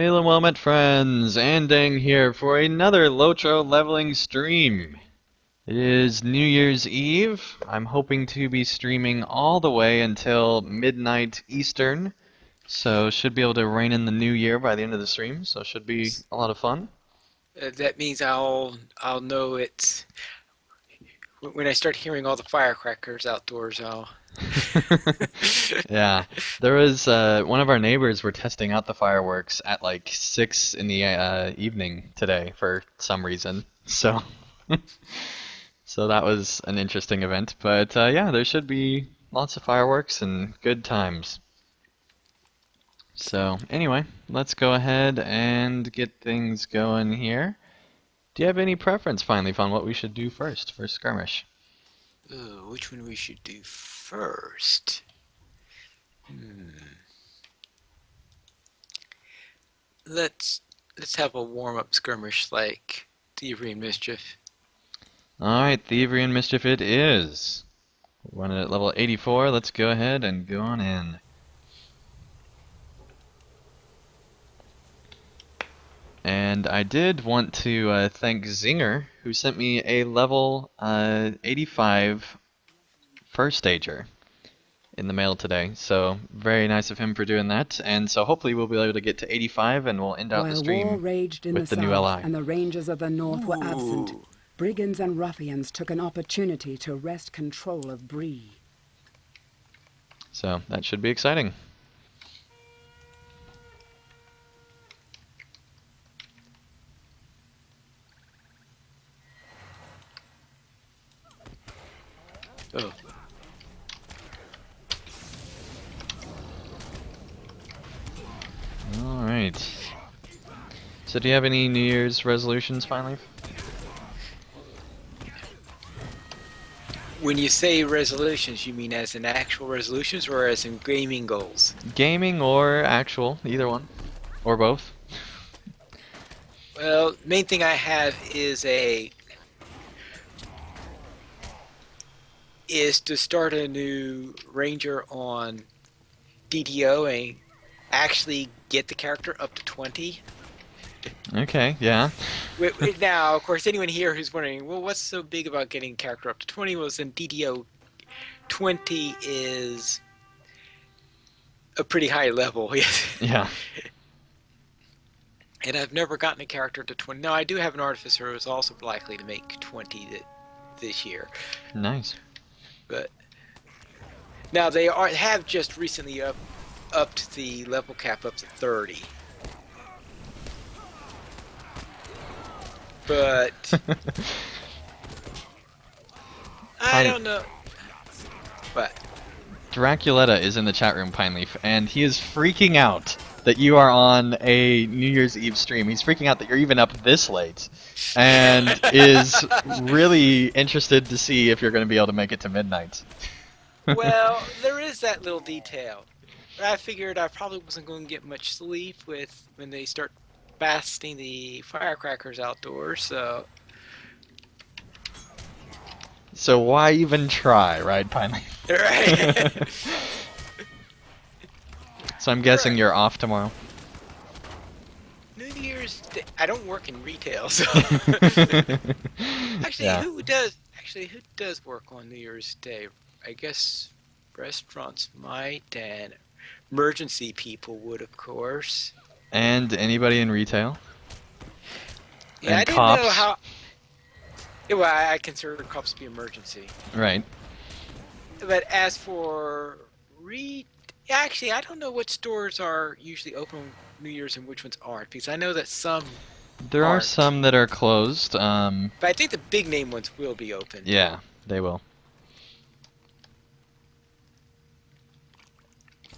Hello, Wilmet friends, Andang here for another LOTRO leveling stream. It is New Year's Eve. I'm hoping to be streaming all the way until midnight Eastern, so should be able to rein in the new year by the end of the stream, so should be a lot of fun. That means I'll know it when I start hearing all the firecrackers outdoors. I'll. Yeah, there was one of our neighbors were testing out the fireworks at like 6 in the evening today for some reason. So So that was an interesting event, but yeah, there should be lots of fireworks and good times. So anyway, let's go ahead and get things going here. Do you have any preference, Finally Fun, what we should do first for skirmish? Ooh, which one we should do first? Hmm. Let's let's have a warm-up skirmish like Thievery and Mischief. Alright, Thievery and Mischief it is. We're running at level 84, let's go ahead and go on in. And I did want to thank Zinger, who sent me a level 85 first stager in the mail today. So very nice of him for doing that. And so hopefully we'll be able to get to 85 and we'll end out the While war stream raged in the with the new south LI. and the rangers of the north were absent, Ooh. brigands and ruffians took an opportunity to wrest control of Bree. So that should be exciting. Oh. Alright. So do you have any New Year's resolutions finally? When you say resolutions, you mean as in actual resolutions or as in gaming goals? Gaming or actual, either one. Or both. Well, main thing I have is to start a new ranger on DDO and actually get the character up to 20. Okay, yeah. Now, of course, anyone here who's wondering, well, what's so big about getting a character up to 20? Well, in DDO, 20 is a pretty high level. Yeah. And I've never gotten a character to 20. Now, I do have an artificer who's also likely to make 20 this year. Nice. But now they have just recently upped the level cap up to 30. But I don't know. But Draculetta is in the chat room, Pineleaf, and he is freaking out that you are on a New Year's Eve stream. He's freaking out that you're even up this late, and is really interested to see if you're going to be able to make it to midnight. well, there is that little detail. I figured I probably wasn't going to get much sleep when they start blasting the firecrackers outdoors. So why even try, right, Pineleaf? Right. So I'm guessing you're off tomorrow. New Year's Day. I don't work in retail, so actually, Yeah. who does? Actually, who does work on New Year's Day? I guess restaurants might, and emergency people would, of course. And anybody in retail? Yeah, And I didn't cops. know how. Yeah, well, I consider cops to be emergency. Right. But as for actually, I don't know what stores are usually open on New Year's and which ones aren't, because I know that some There are aren't. some that are closed. But I think the big name ones will be open. Yeah, they will.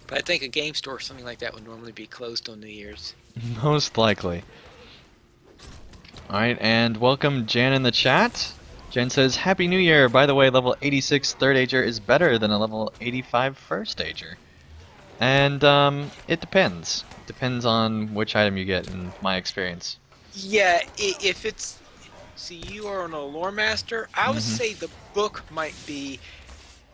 But I think a game store or something like that would normally be closed on New Year's. Most likely. Alright, and welcome Jan in the chat. Jen says, Happy New Year! By the way, level 86 third ager is better than a level 85 first ager. And, it depends. Depends on which item you get, in my experience. Yeah, if it's... See, you are on a lore master. I would say the book might be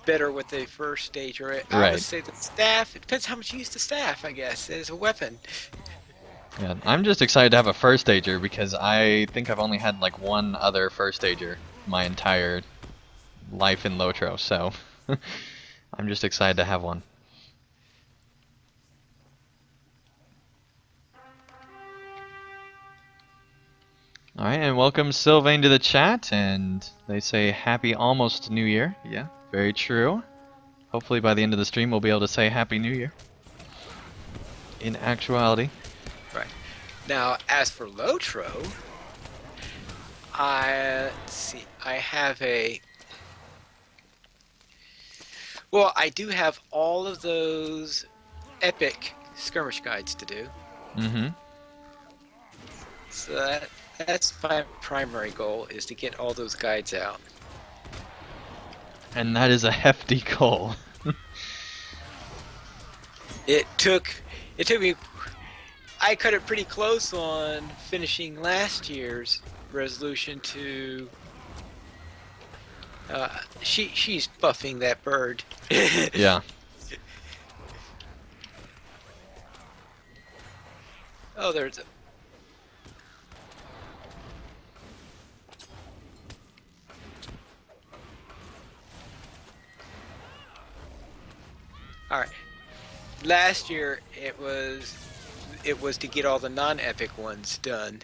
better with the first stage, or I Right. would say the staff. It depends how much you use the staff, I guess, as a weapon. Yeah, I'm just excited to have a first stager because I think I've only had like one other first stager my entire life in LOTRO, so I'm just excited to have one. Alright, and welcome Sylvain to the chat, and they say happy almost New Year. Yeah, very true. Hopefully by the end of the stream we'll be able to say Happy New Year. In actuality. Right. Now, as for LOTRO, let's see, I have a... Well, I do have all of those epic skirmish guides to do. Mm-hmm. So that's my primary goal, is to get all those guides out. And that is a hefty goal. It took me... I cut it pretty close on finishing last year's resolution to... she's buffing that bird. Yeah. Oh, there's a... Alright. Last year it was to get all the non-epic ones done,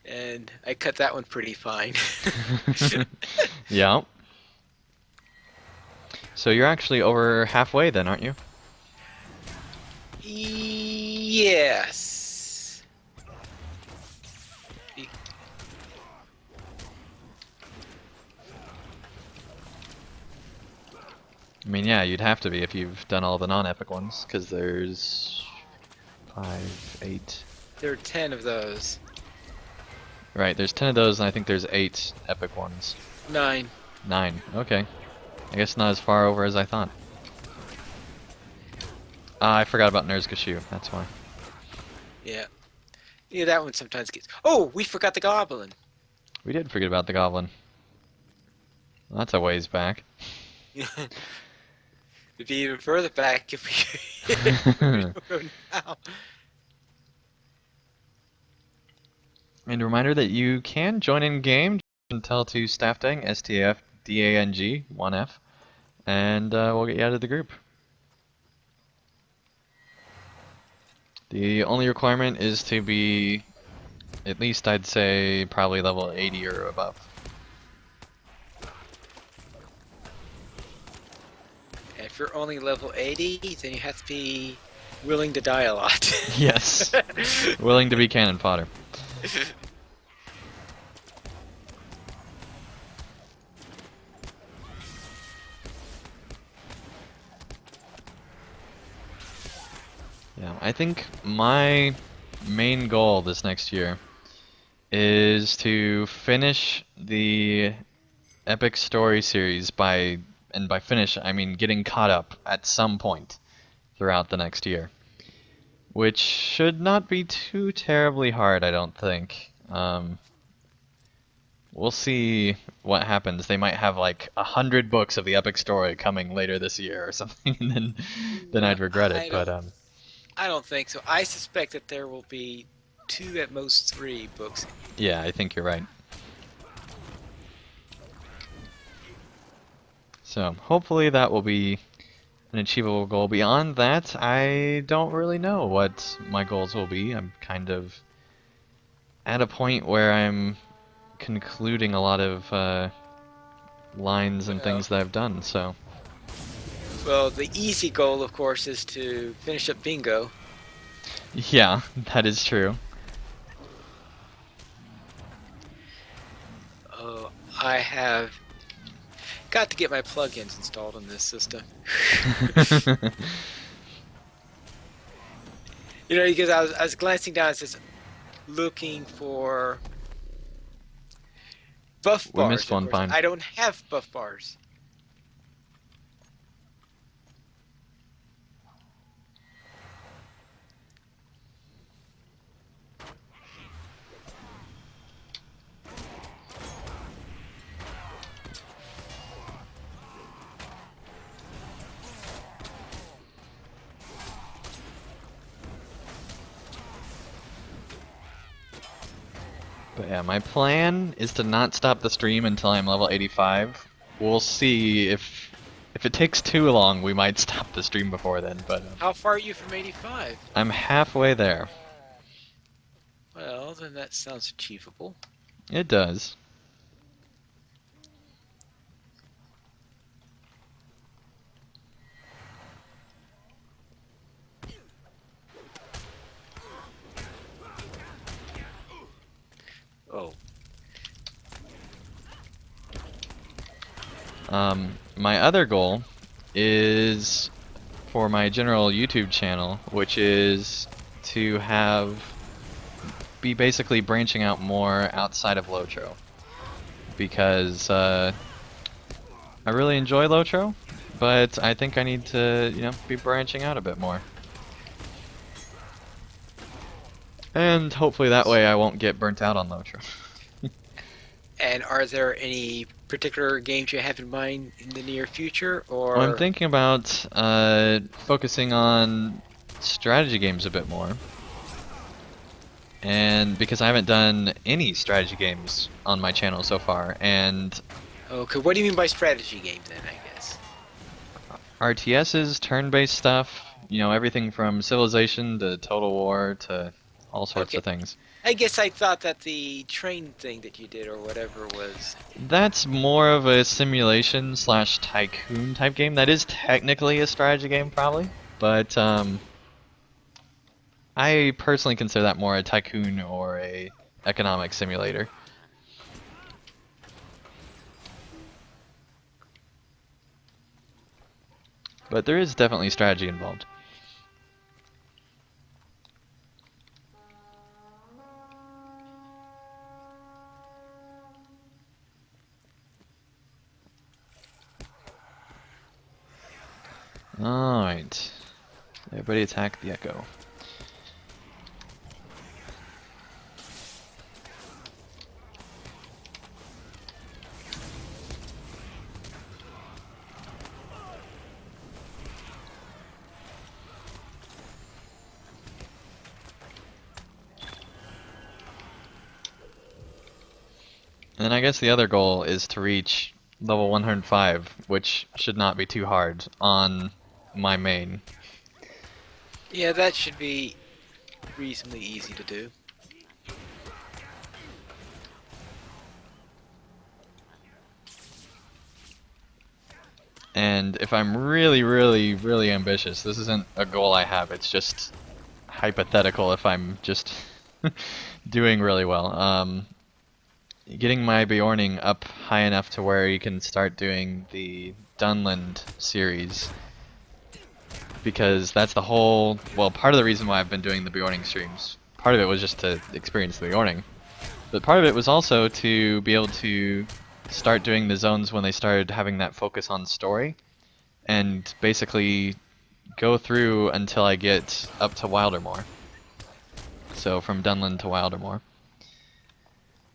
and I cut that one pretty fine. Yeah. So you're actually over halfway then, aren't you? Yes. I mean, yeah, you'd have to be if you've done all the non-epic ones, because there's 5, 8. There are 10 of those. Right, there's 10 of those, and I think there's 8 epic ones. 9. 9, okay. I guess not as far over as I thought. I forgot about Nerzgashu, that's why. Yeah. Yeah, that one sometimes gets... Oh, we forgot the goblin. We did forget about the goblin. Well, that's a ways back. It'd be even further back if we, if we don't go now. And a reminder that you can join in game and tell to Staffdang, STFDANG 1F, and we'll get you out of the group. The only requirement is to be, at least I'd say, probably level 80 or above. And if you're only level 80, then you have to be willing to die a lot. Yes. Willing to be cannon fodder. Yeah, I think my main goal this next year is to finish the Epic Story series and by finish I mean getting caught up at some point throughout the next year. Which should not be too terribly hard, I don't think. We'll see what happens. They might have like 100 books of the Epic Story coming later this year or something, and then I'd regret it. But I don't think so. I suspect that there will be 2 at most 3 books. yeah, I think you're right. So hopefully that will be an achievable goal. Beyond that, I don't really know what my goals will be. I'm kind of at a point where I'm concluding a lot of lines and things that I've done, so... Well, the easy goal, of course, is to finish up Bingo. Yeah, that is true. Oh, I have got to get my plugins installed on this system. You know, because I was glancing down, it says looking for buff bars. We missed one, fine. I don't have buff bars. But yeah, my plan is to not stop the stream until I'm level 85. We'll see if it takes too long, we might stop the stream before then, but How far are you from 85? I'm halfway there. Well, then that sounds achievable. It does. Oh. My other goal is for my general YouTube channel, which is to be basically branching out more outside of LOTRO. Because I really enjoy LOTRO, but I think I need to, be branching out a bit more. And hopefully that way I won't get burnt out on LOTRO. And are there any particular games you have in mind in the near future, or? Well, I'm thinking about focusing on strategy games a bit more. And because I haven't done any strategy games on my channel so far, and Okay, what do you mean by strategy games then, I guess? RTSs, turn-based stuff, everything from Civilization to Total War to all sorts of things. I guess I thought that the train thing that you did or whatever was... That's more of a simulation slash tycoon type game. That is technically a strategy game, probably, but I personally consider that more a tycoon or a economic simulator. But there is definitely strategy involved. Alright. Everybody attack the Echo. And then I guess the other goal is to reach level 105, which should not be too hard on my main. Yeah, that should be reasonably easy to do. And if I'm really, really, really ambitious, this isn't a goal I have, it's just hypothetical if I'm just doing really well. Getting my Bjorning up high enough to where you can start doing the Dunland series. Because that's the whole, well, part of the reason why I've been doing the Bjorning streams. Part of it was just to experience the Bjorning. But part of it was also to be able to start doing the zones when they started having that focus on story. And basically go through until I get up to Wildermoor. So from Dunland to Wildermoor.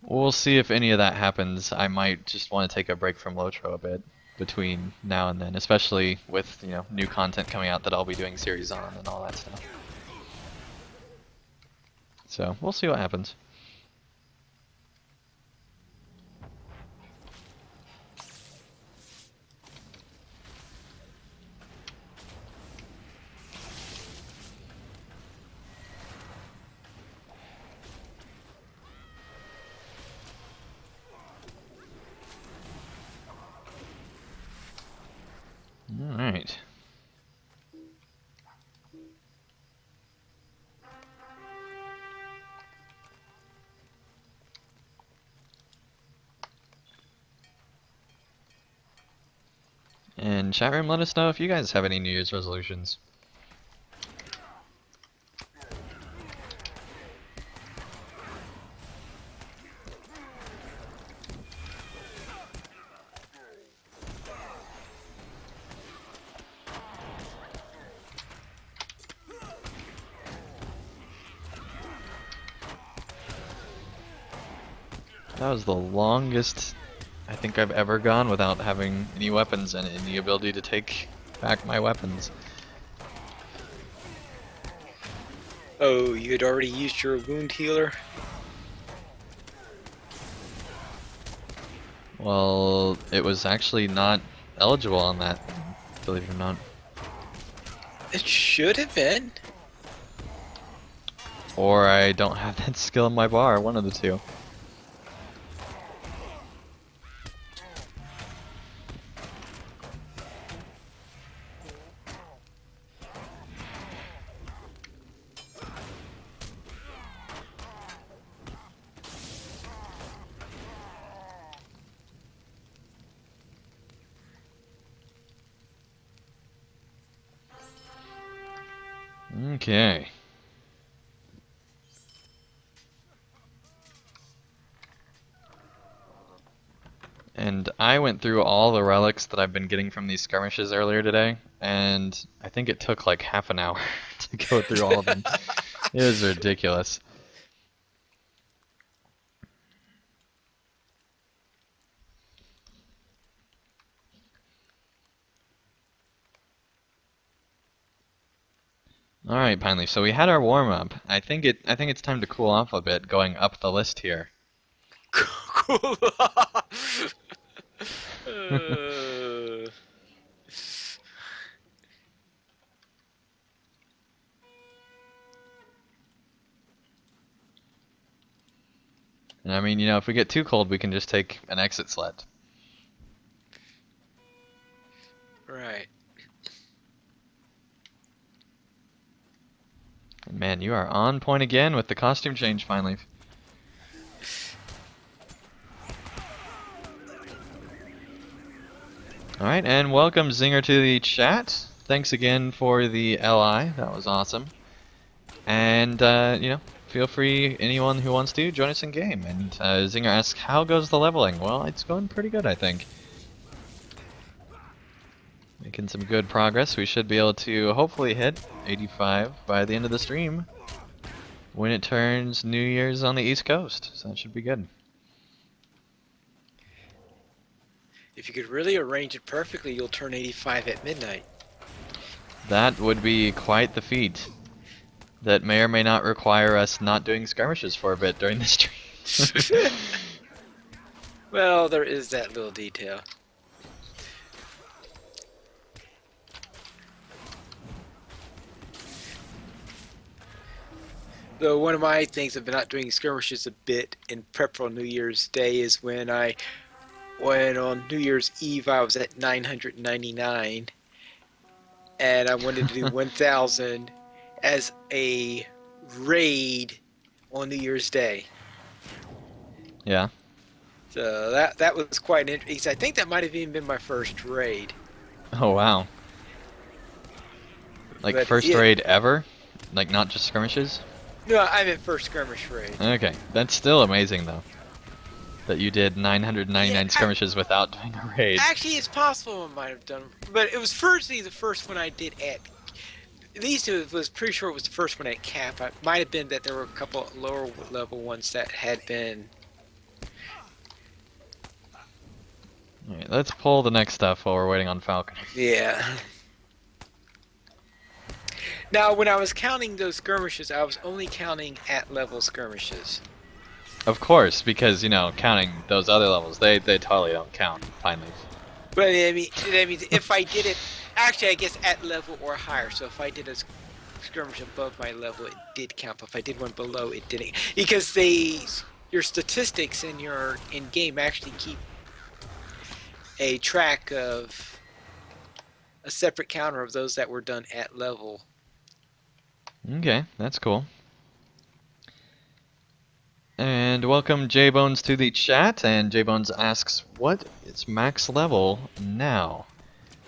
We'll see if any of that happens. I might just want to take a break from LOTRO a bit between now and then, especially with new content coming out that I'll be doing series on and all that stuff. So we'll see what happens. Alright. And chat room, let us know if you guys have any New Year's resolutions. That was the longest I think I've ever gone without having any weapons and any ability to take back my weapons. Oh, you had already used your wound healer? Well, it was actually not eligible on that, believe it or not. It should have been. Or I don't have that skill in my bar, one of the two. Okay. And I went through all the relics that I've been getting from these skirmishes earlier today, and I think it took like half an hour to go through all of them. It was ridiculous. All right, Pinely. So we had our warm up. I think it's time to cool off a bit, going up the list here. Cool. Uh, And I mean, if we get too cold, we can just take an exit sled. right. And man, you are on point again with the costume change finally. Alright, and welcome Zinger to the chat. Thanks again for the LI, that was awesome. And, feel free, anyone who wants to, join us in game. And Zinger asks, how goes the leveling? Well, it's going pretty good, I think. Making some good progress. We should be able to hopefully hit 85 by the end of the stream when it turns New Year's on the East Coast. So that should be good. If you could really arrange it perfectly, you'll turn 85 at midnight. That would be quite the feat. That may or may not require us not doing skirmishes for a bit during the stream. Well, there is that little detail. Though one of my things of not doing skirmishes a bit in prep for New Year's Day is when on New Year's Eve I was at 999 and I wanted to do 1000 as a raid on New Year's Day. Yeah. So that was quite interesting. I think that might have even been my first raid. Oh wow. Like But first yeah. raid ever? Like not just skirmishes? No, I meant first skirmish raid. Okay, that's still amazing though. That you did 999 Yeah, skirmishes without doing a raid. Actually, it's possible I might have done, but it was firstly the first one I did at least it was pretty sure it was the first one at Cap. It might have been that there were a couple lower level ones that had been. Alright, let's pull the next stuff while we're waiting on Falcon. Yeah. Now, when I was counting those skirmishes, I was only counting at level skirmishes. Of course, because counting those other levels, they totally don't count. Finally. But I mean, if I did it, actually, I guess at level or higher. So if I did a skirmish above my level, it did count. But if I did one below, it didn't, because your statistics in your in-game actually keep a track of a separate counter of those that were done at level. Okay, that's cool. And welcome J-Bones to the chat, and J-Bones asks, what is max level now?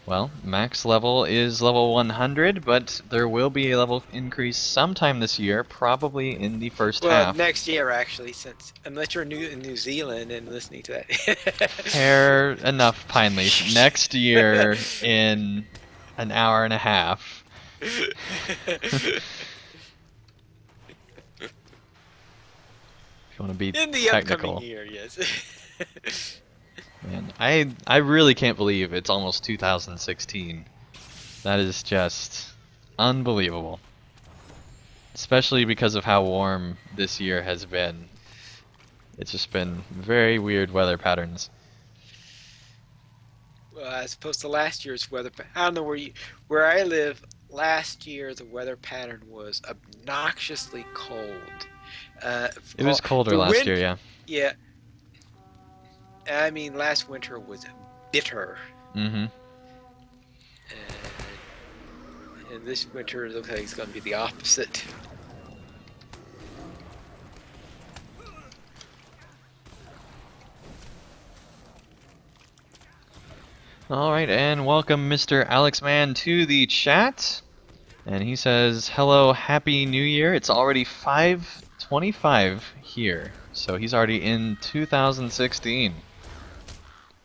Well, max level is level 100, but there will be a level increase sometime this year, probably in the first half. Next year, actually, unless you're new in New Zealand and listening to that. Fair enough, Pineleaf. Next year in an hour and a half. If you want to be In the technical. upcoming year, yes. Man, I really can't believe it's almost 2016. That is just unbelievable. Especially because of how warm this year has been. It's just been very weird weather patterns. as opposed to last year's weather. I don't know where I live. Last year, the weather pattern was obnoxiously cold. Uh, It was colder the last wind, year, yeah. yeah. I mean, last winter was bitter, Mm-hmm. and this winter looks like it's going to be the opposite. Alright, and welcome Mr. Alex Man to the chat. And he says, hello, happy new year. It's already 5:25 here. So he's already in 2016.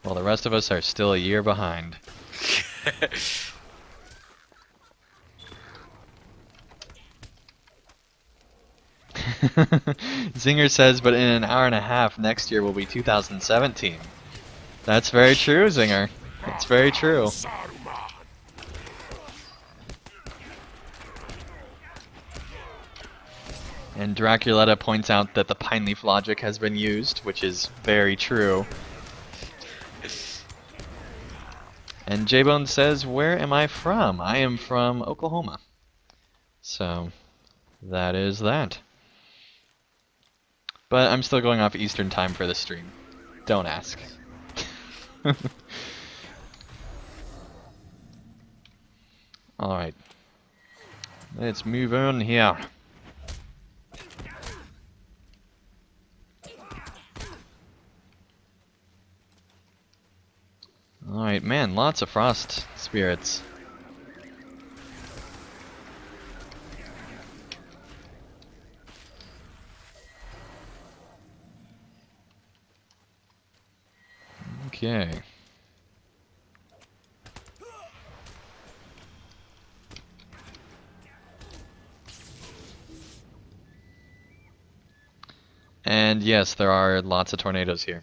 While the rest of us are still a year behind. Zinger says, but in an hour and a half, next year will be 2017. That's very true, Zinger. It's very true. And Draculetta points out that the pine leaf logic has been used, which is very true. And J-Bone says, where am I from? I am from Oklahoma. So, that is that. But I'm still going off Eastern time for the stream. Don't ask. Alright. Let's move on here. Alright, man, lots of frost spirits. Okay. And yes, there are lots of tornadoes here.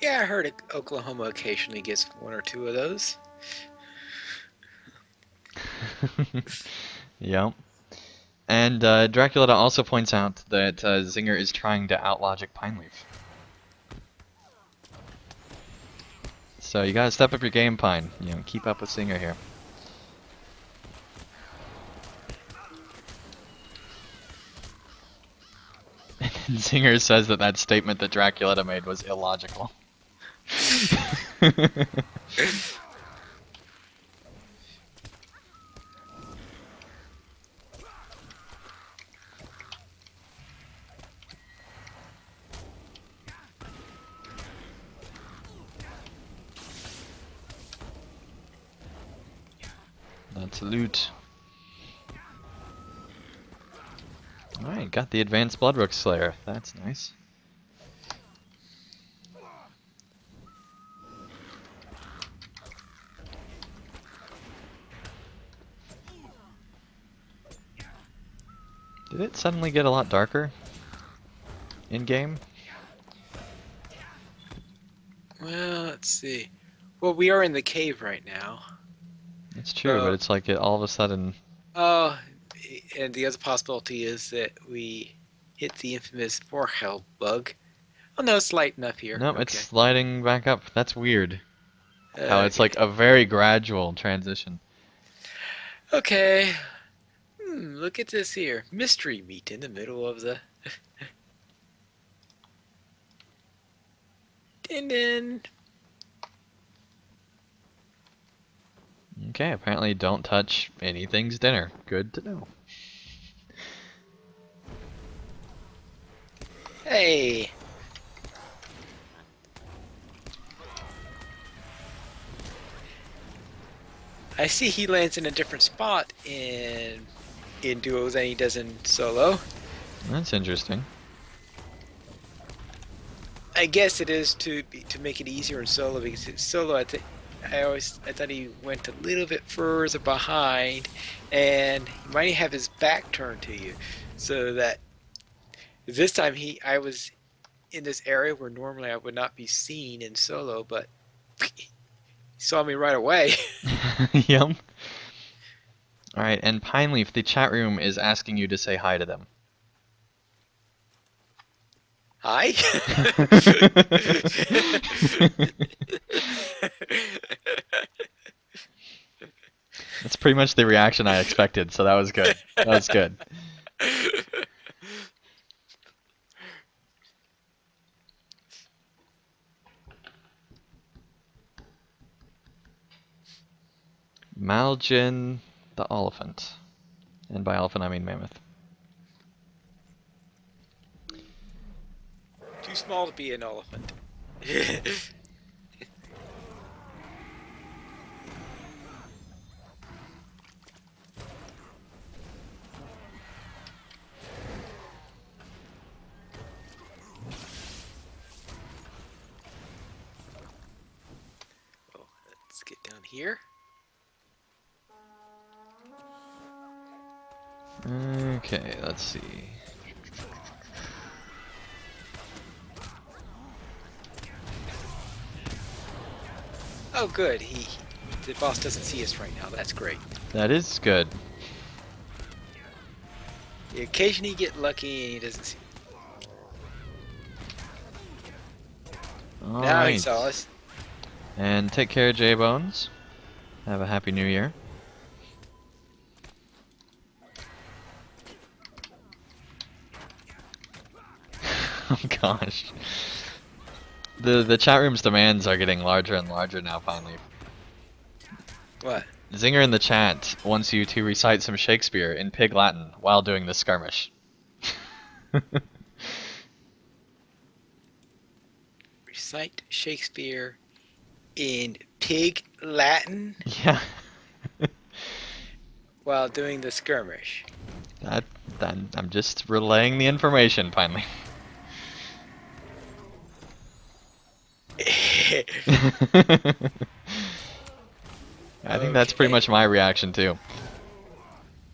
Yeah, I heard Oklahoma occasionally gets one or two of those. Yep. And Draculetta also points out that Zinger is trying to outlogic Pineleaf. So you gotta step up your game, Pine. You know, keep up with Zinger here. Zinger says that that statement that Draculetta made was illogical. That's loot. Alright, got the advanced Bloodrook Slayer. That's nice. Did it suddenly get a lot darker in game? Well, let's see. Well, we are in the cave right now. It's true, but it's like it all of a sudden. Oh, and the other possibility is that we hit the infamous Vorhel bug. Oh no, it's lighting up here. Nope, Okay. it's sliding back up. That's weird. How it's Okay. like a very gradual transition. Okay. Look at this here. Mystery meat in the middle of the... Din. Okay, apparently don't touch anything's dinner. Good to know. Hey. I see he lands in a different spot in duo than he does in solo. That's interesting. I guess it is to make it easier in solo, because in solo I thought he went a little bit further behind, and he might have his back turned to you, so that this time I was in this area where normally I would not be seen in solo, but he saw me right away. Yep. Alright, and Pineleaf, the chat room is asking you to say hi to them. Hi. That's pretty much the reaction I expected, so that was good. That was good. Malgin the elephant. And by elephant I mean mammoth. Too small to be an elephant. Oh, let's get down here. Okay, let's see. Oh, good. The boss doesn't see us right now. That's great. That is good. You occasionally get lucky and he doesn't see. Now he Alright. saw us. And take care, J-Bones. Have a happy new year. Oh gosh. The chat room's demands are getting larger and larger now, finally. What? Zinger in the chat wants you to recite some Shakespeare in Pig Latin while doing the skirmish. Recite Shakespeare in Pig Latin Yeah. while doing the skirmish. that, I'm just relaying the information, finally. I think that's pretty Okay. much my reaction too.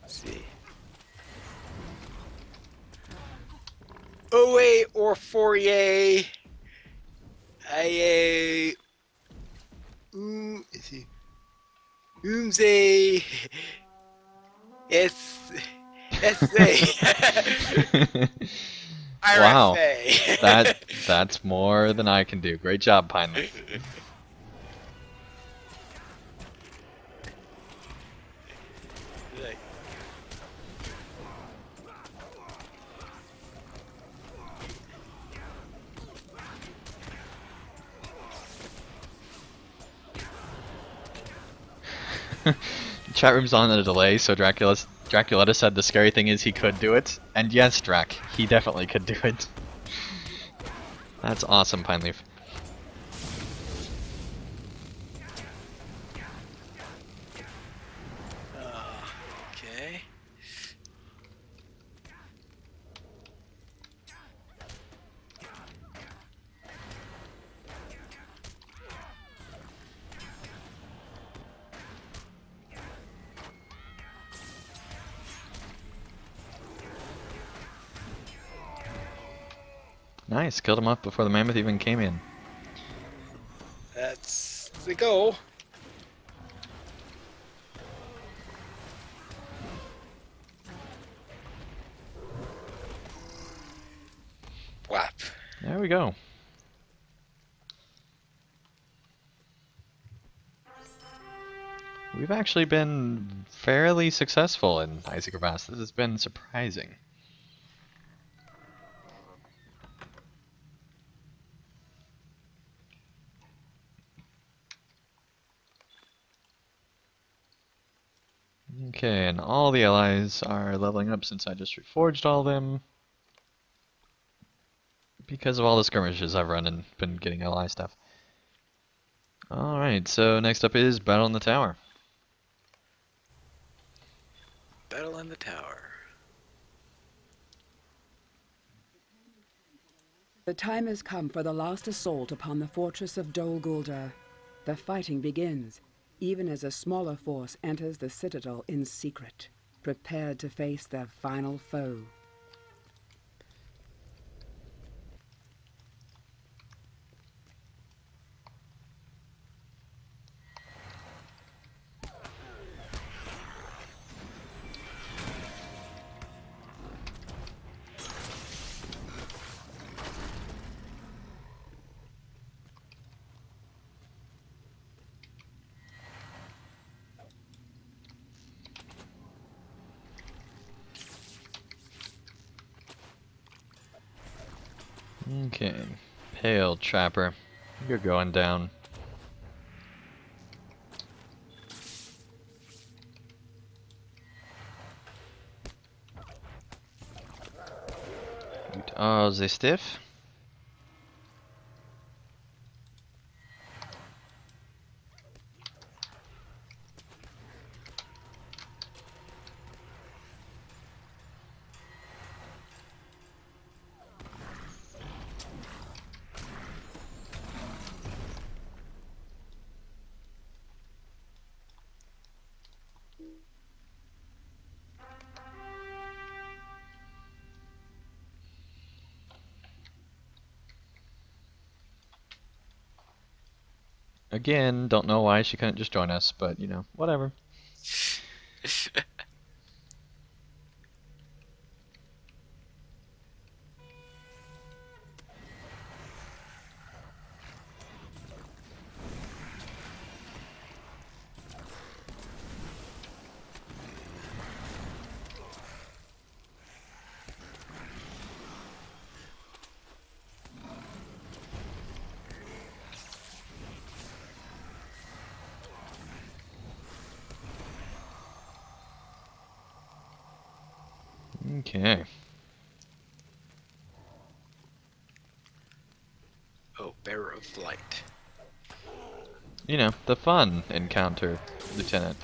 Let's see. Owe or Fourier. Aye. Let's see. Umze. S. S. Wow. RFA. That's more than I can do. Great job, Pinely. Like, Chat room's on a delay, so Draculetta said the scary thing is he could do it. And yes, Drac, he definitely could do it. That's awesome, Pineleaf. okay. Nice, killed him off before the mammoth even came in. That's the goal. Whap. There we go. We've actually been fairly successful in Isaac Ravast. This has been surprising. Okay, and all the allies are leveling up since I just reforged all of them. Because of all the skirmishes I've run and been getting ally stuff. Alright, so next up is Battle in the Tower. Battle in the tower. The time has come for the last assault upon the fortress of Dol Guldur. The fighting begins, even as a smaller force enters the citadel in secret, prepared to face their final foe. Okay. Pale Trapper. You're going down. Oh, they stiff? Again, don't know why she couldn't just join us, but you know, whatever. Okay. Oh, Bearer of Light. You know, the fun encounter, Lieutenant.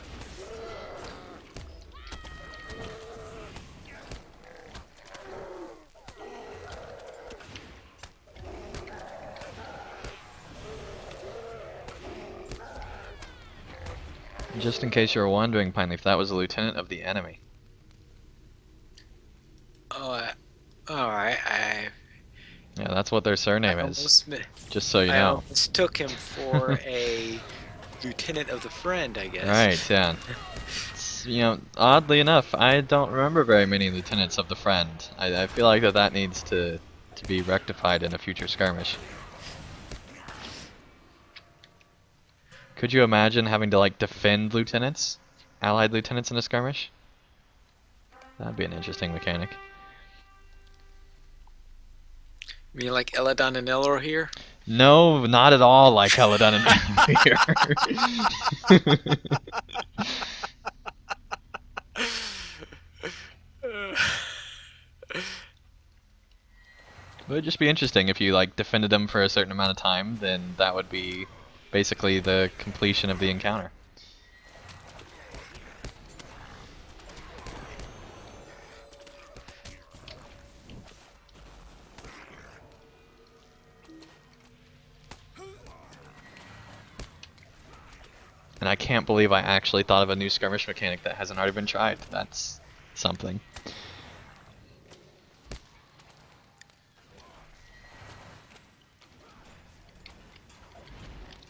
Just in case you were wondering, Pineleaf, that was a lieutenant of the enemy. Oh, alright. Yeah, that's what their surname I is. almost, Just so you I know. almost took him for a lieutenant of the friend, I guess. Right, yeah. You know, oddly enough, I don't remember very many lieutenants of the friend. I feel like that needs to be rectified in a future skirmish. Could you imagine having to like defend lieutenants? Allied lieutenants in a skirmish? That'd be an interesting mechanic. You mean like Eladon and Elor here? No, not at all like Helladon and here. It would just be interesting if you like defended them for a certain amount of time, then that would be basically the completion of the encounter. And I can't believe I actually thought of a new skirmish mechanic that hasn't already been tried. That's something.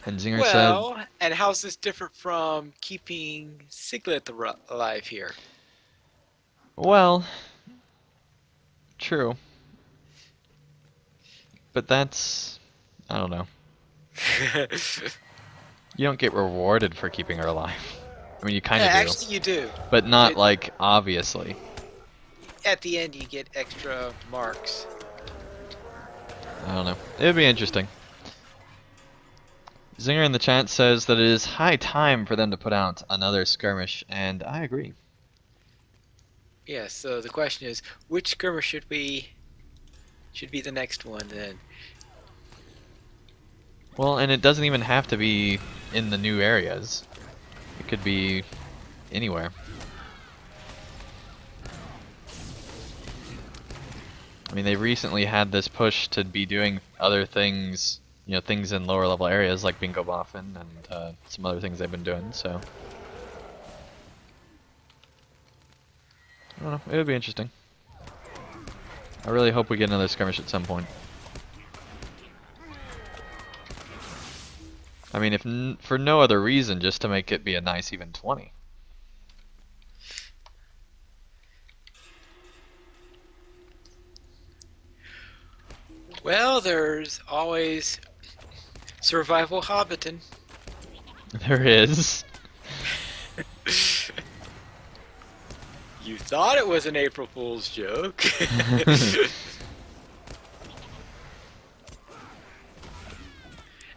And Zinger said, Well, and how's this different from keeping Siglet alive here? well, true. But that's, I don't know. You don't get rewarded for keeping her alive. I mean, you kind of do. Actually, you do. But not, like, obviously. At the end, you get extra marks. I don't know. It would be interesting. Zinger in the chat says that it is high time for them to put out another skirmish, and I agree. Yeah, so the question is, which skirmish should be the next one then? Well, and it doesn't even have to be in the new areas. It could be anywhere. I mean, they recently had this push to be doing other things, you know, things in lower level areas like Bingo Boffin and some other things they've been doing, so. I don't know, it would be interesting. I really hope we get another skirmish at some point. I mean, if for no other reason, just to make it be a nice even 20. Well, there's always survival hobbiton. There is. You thought it was an April Fool's joke.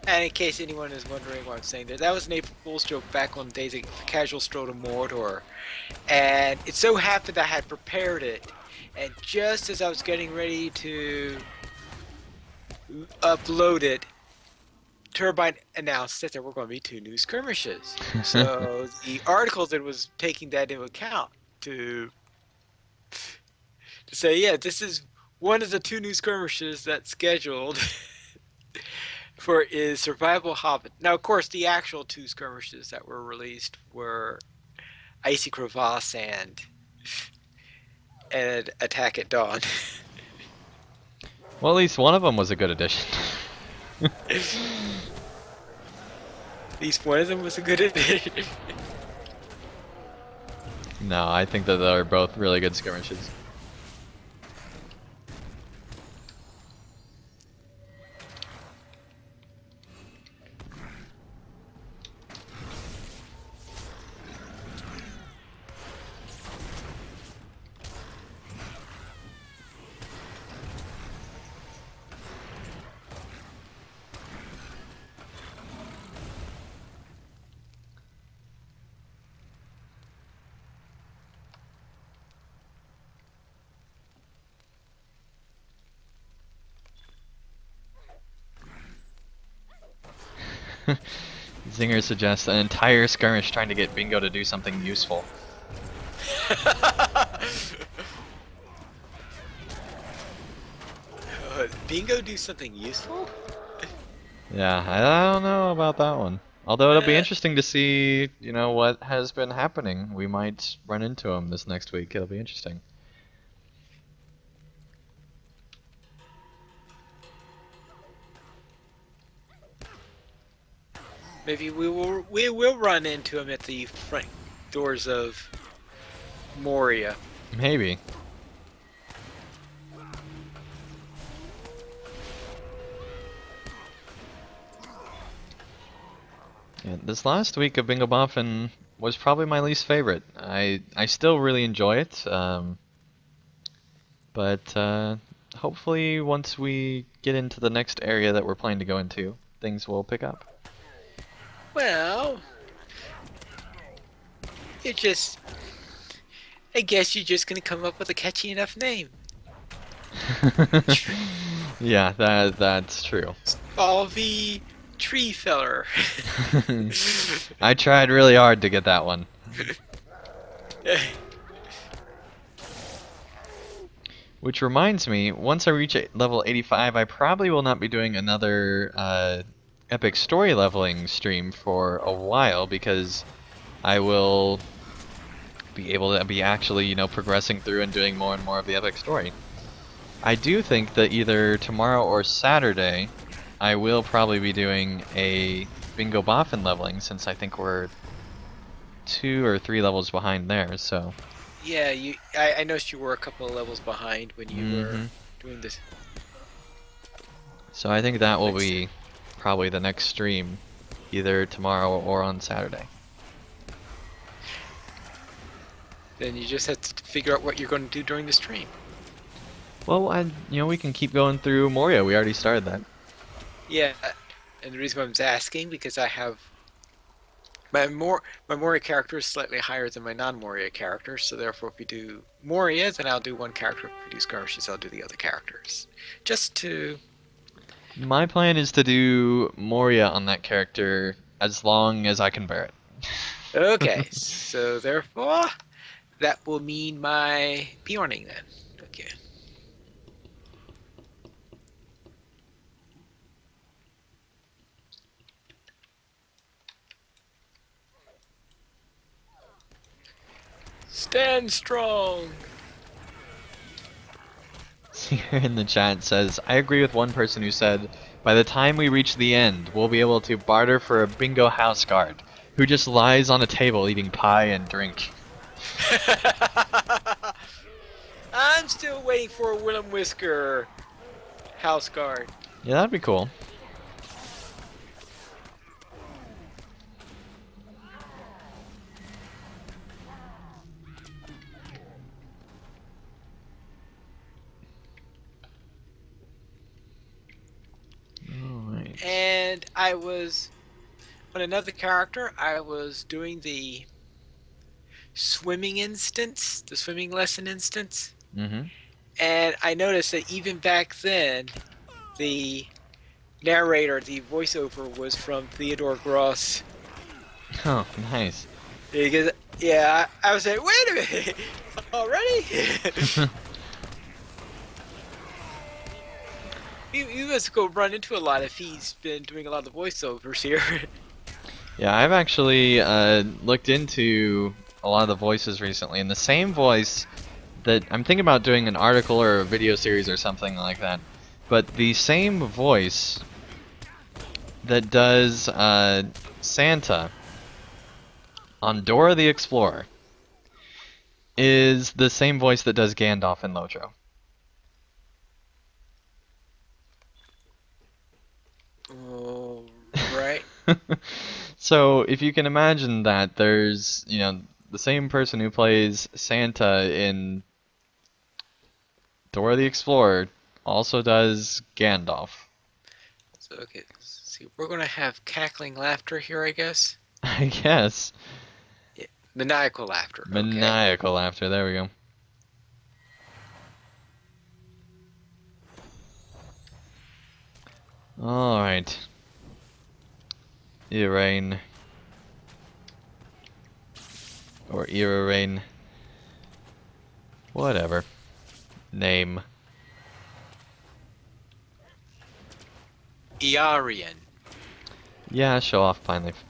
And in case anyone is wondering what I'm saying there, that was an April Fool's joke back on the days of Casual Stroll to Mordor. And it so happened I had prepared it, and just as I was getting ready to upload it, Turbine announced that there were going to be 2 new skirmishes. So the article that was taking that into account to say, yeah, this is one of the 2 new skirmishes that's scheduled for is Survival Hobbit. Now, of course, the actual 2 skirmishes that were released were Icy Crevasse and Attack at Dawn. Well, at least one of them was a good addition. At least one of them was a good addition. No, I think that they're both really good skirmishes. Zinger suggests an entire skirmish trying to get Bingo to do something useful. Bingo do something useful? Yeah, I don't know about that one. Although it'll be interesting to see, you know, what has been happening. We might run into him this next week. It'll be interesting. Maybe we will run into him at the front doors of Moria. Maybe. Yeah, this last week of Bingo Boffin was probably my least favorite. I still really enjoy it, but hopefully once we get into the next area that we're planning to go into, things will pick up. Well, you're just. I guess you're just gonna come up with a catchy enough name. Yeah, that's true. Spalvy Tree Feller. I tried really hard to get that one. Which reminds me, once I reach level 85, I probably will not be doing another epic story leveling stream for a while because I will be able to be actually, you know, progressing through and doing more and more of the epic story. I do think that either tomorrow or Saturday, I will probably be doing a Bingo Boffin leveling since I think we're 2 or 3 levels behind there, so. Yeah, I noticed you were a couple of levels behind when you were Mhm. doing this. So I think that will Makes be probably the next stream, either tomorrow or on Saturday. Then you just have to figure out what you're going to do during the stream. Well, you know, we can keep going through Moria. We already started that. Yeah, and the reason why I'm asking because I have my Moria character is slightly higher than my non-Moria character, so therefore if we do Moria, then I'll do one character. If we do skirmishes, I'll do the other characters. Just to My plan is to do Moria on that character as long as I can bear it. okay, so therefore that will mean my Bjorning then. Okay. Stand strong. Here in the chat says, I agree with one person who said, by the time we reach the end, we'll be able to barter for a bingo house guard, who just lies on a table eating pie and drink. I'm still waiting for a Willem Whisker house guard. Yeah, that'd be cool. Alright. And I was on another character. I was doing the swimming instance, the swimming lesson instance, Mm-hmm. and I noticed that even back then, the narrator, the voiceover was from Theodore Gross. Oh, nice. Because yeah, I was like, wait a minute, already? You must go run into a lot if he's been doing a lot of the voiceovers here. Yeah, I've actually looked into a lot of the voices recently, and the same voice that I'm thinking about doing an article or a video series or something like that. But the same voice that does Santa on Dora the Explorer is the same voice that does Gandalf in LOTRO. Oh, right. So if you can imagine that, there's the same person who plays Santa in Dora the Explorer also does Gandalf. So okay, let's see, we're gonna have cackling laughter here, I guess. I guess. Yeah. Maniacal laughter. Okay. Maniacal laughter, there we go. Alright. Irain. Or Irarain. Whatever. Name. Iarian. Yeah, show off Pine Leaf.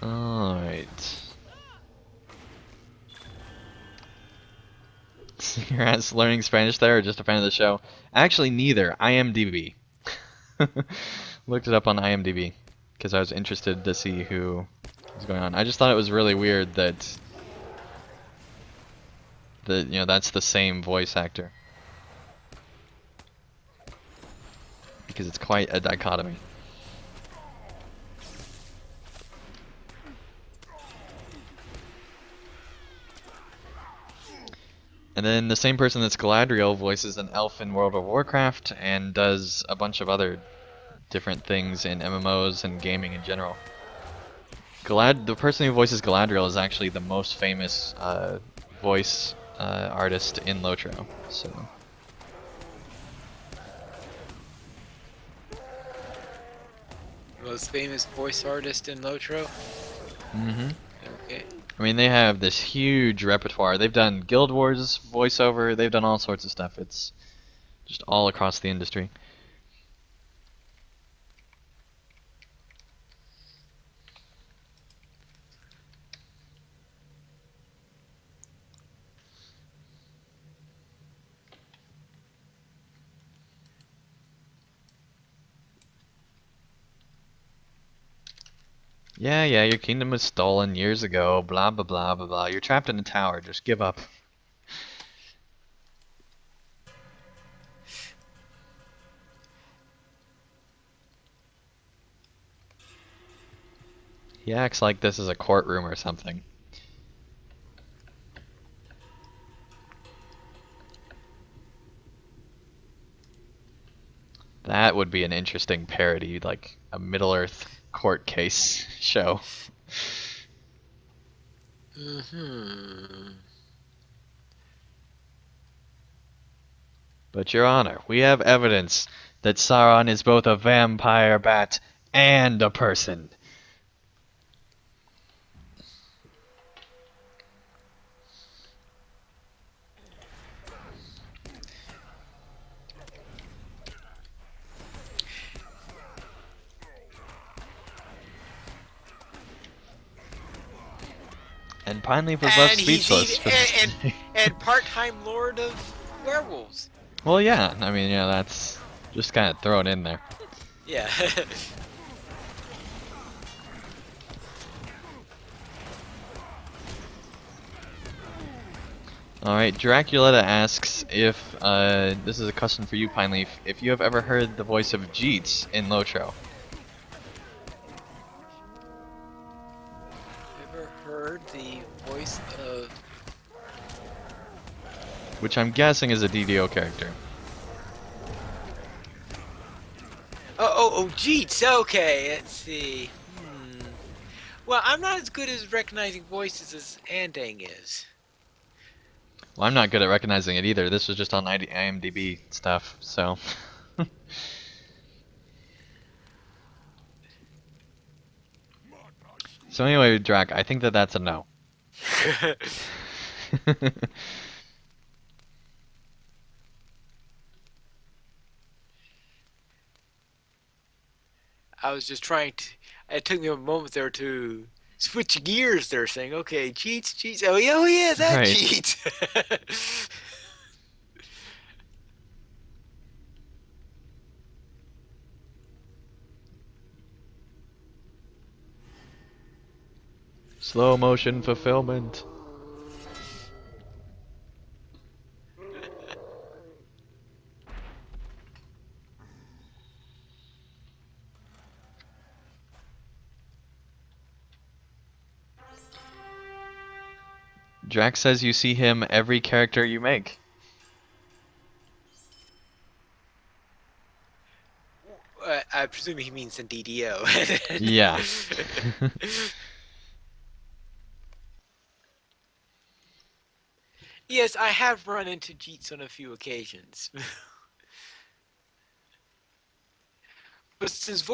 Alright. You're at learning Spanish there or just a fan of the show? Actually, neither. IMDb. Looked it up on IMDb because I was interested to see who was going on. I just thought it was really weird that that's the same voice actor because it's quite a dichotomy. And then the same person that's Galadriel voices an elf in World of Warcraft and does a bunch of other different things in MMOs and gaming in general. The person who voices Galadriel is actually the most famous voice artist in LOTRO. So. Most famous voice artist in LOTRO. Mm-hmm. Okay. I mean, they have this huge repertoire. They've done Guild Wars voiceover. They've done all sorts of stuff. It's just all across the industry. Yeah, your kingdom was stolen years ago. Blah, blah, blah, blah, blah. You're trapped in a tower. Just give up. He acts like this is a courtroom or something. That would be an interesting parody, like a Middle-earth court case show. Mm-hmm. But Your Honor, we have evidence that Sauron is both a vampire bat and a person. And Pineleaf was left And he's speechless. and part-time lord of werewolves. Well, yeah, I mean, that's just kind of thrown in there. Yeah. Alright, Draculetta asks if, this is a question for you, Pineleaf, if you have ever heard the voice of Jeets in LOTRO. Ever heard the voice of... Which I'm guessing is a DDO character. Oh, Jeets, okay, let's see. Well, I'm not as good as recognizing voices as Andang is. Well, I'm not good at recognizing it either. This was just on IMDb stuff, so. So anyway, Drac, I think that that's a no. I was just trying to... It took me a moment there to switch gears there, saying, okay, Jeets. Oh, yeah, that Right. Jeets. Slow motion fulfillment. Drax says you see him every character you make. I presume he means in DDO. Yeah. Yes, I have run into Jeets on a few occasions. But since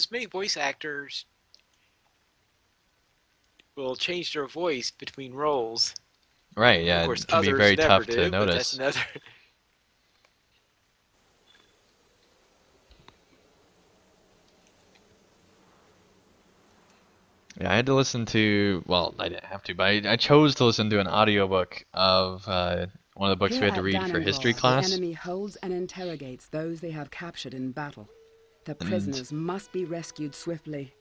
many voice actors will change their voice between roles, Right, of yeah, course it can be others very never tough to do, but that's notice. another... Yeah, I had to listen to, well, I didn't have to, but I chose to listen to an audiobook of one of the books Here we had to at read for history Danangror, the class. enemy holds and interrogates those they have captured in battle. The And prisoners must be rescued swiftly.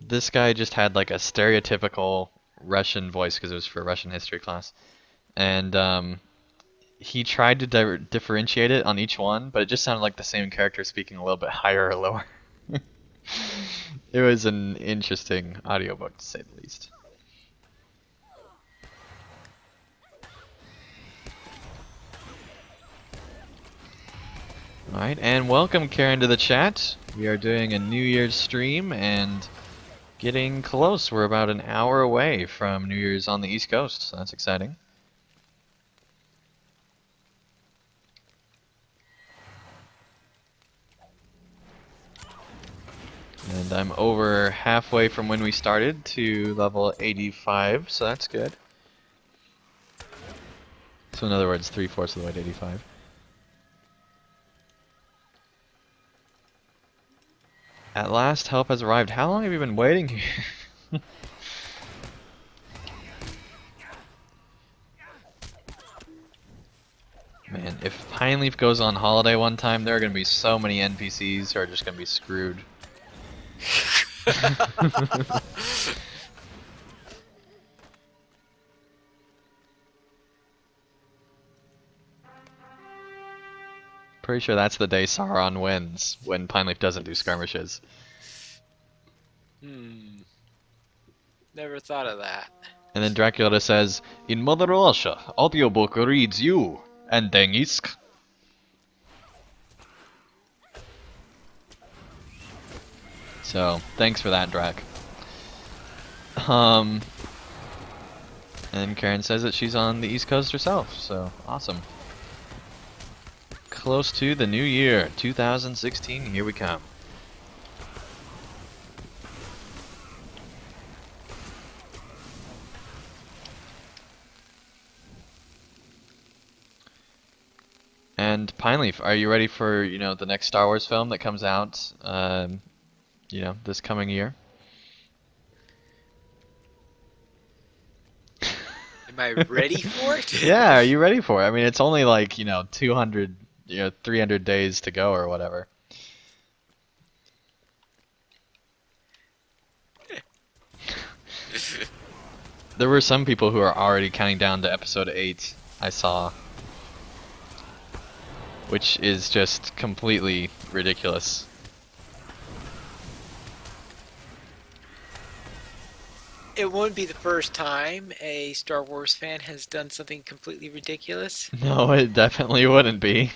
this guy just had like a stereotypical Russian voice because it was for Russian history class. And he tried to differentiate it on each one, but it just sounded like the same character speaking a little bit higher or lower. It was an interesting audiobook to say the least. Alright, and welcome Karen to the chat. We are doing a New Year's stream and getting close. We're about an hour away from New Year's on the East Coast, so that's exciting. And I'm over halfway from when we started to level 85, so that's good. So in other words, 3/4 of the way to 85. At last, help has arrived. How long have you been waiting here? Man, if Pine Leaf goes on holiday one time, there are going to be so many NPCs who are just going to be screwed. Pretty sure that's the day Sauron wins, when Pine Leaf doesn't do skirmishes. Never thought of that. And then Dracula says, in Mother Russia, audiobook reads you, and Dengisk. So, thanks for that, Drac. And Karen says that she's on the East Coast herself, so awesome. Close to the new year, 2016, here we come. And Pineleaf, are you ready for, the next Star Wars film that comes out, this coming year? Am I ready for it? Yeah, are you ready for it? I mean, it's only like, 200, 300 days to go or whatever. There were some people who are already counting down to episode 8, I saw. Which is just completely ridiculous. it wouldn't be the first time a Star Wars fan has done something completely ridiculous. No, it definitely wouldn't be.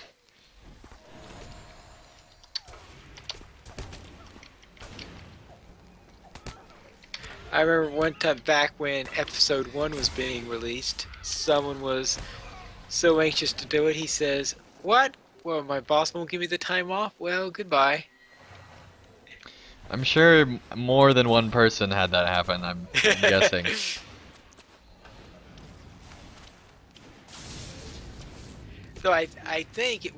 I remember one time back when Episode 1 was being released, someone was so anxious to do it, he says, "What? Well, my boss won't give me the time off? Well, goodbye." I'm sure more than one person had that happen, I'm guessing. So I think it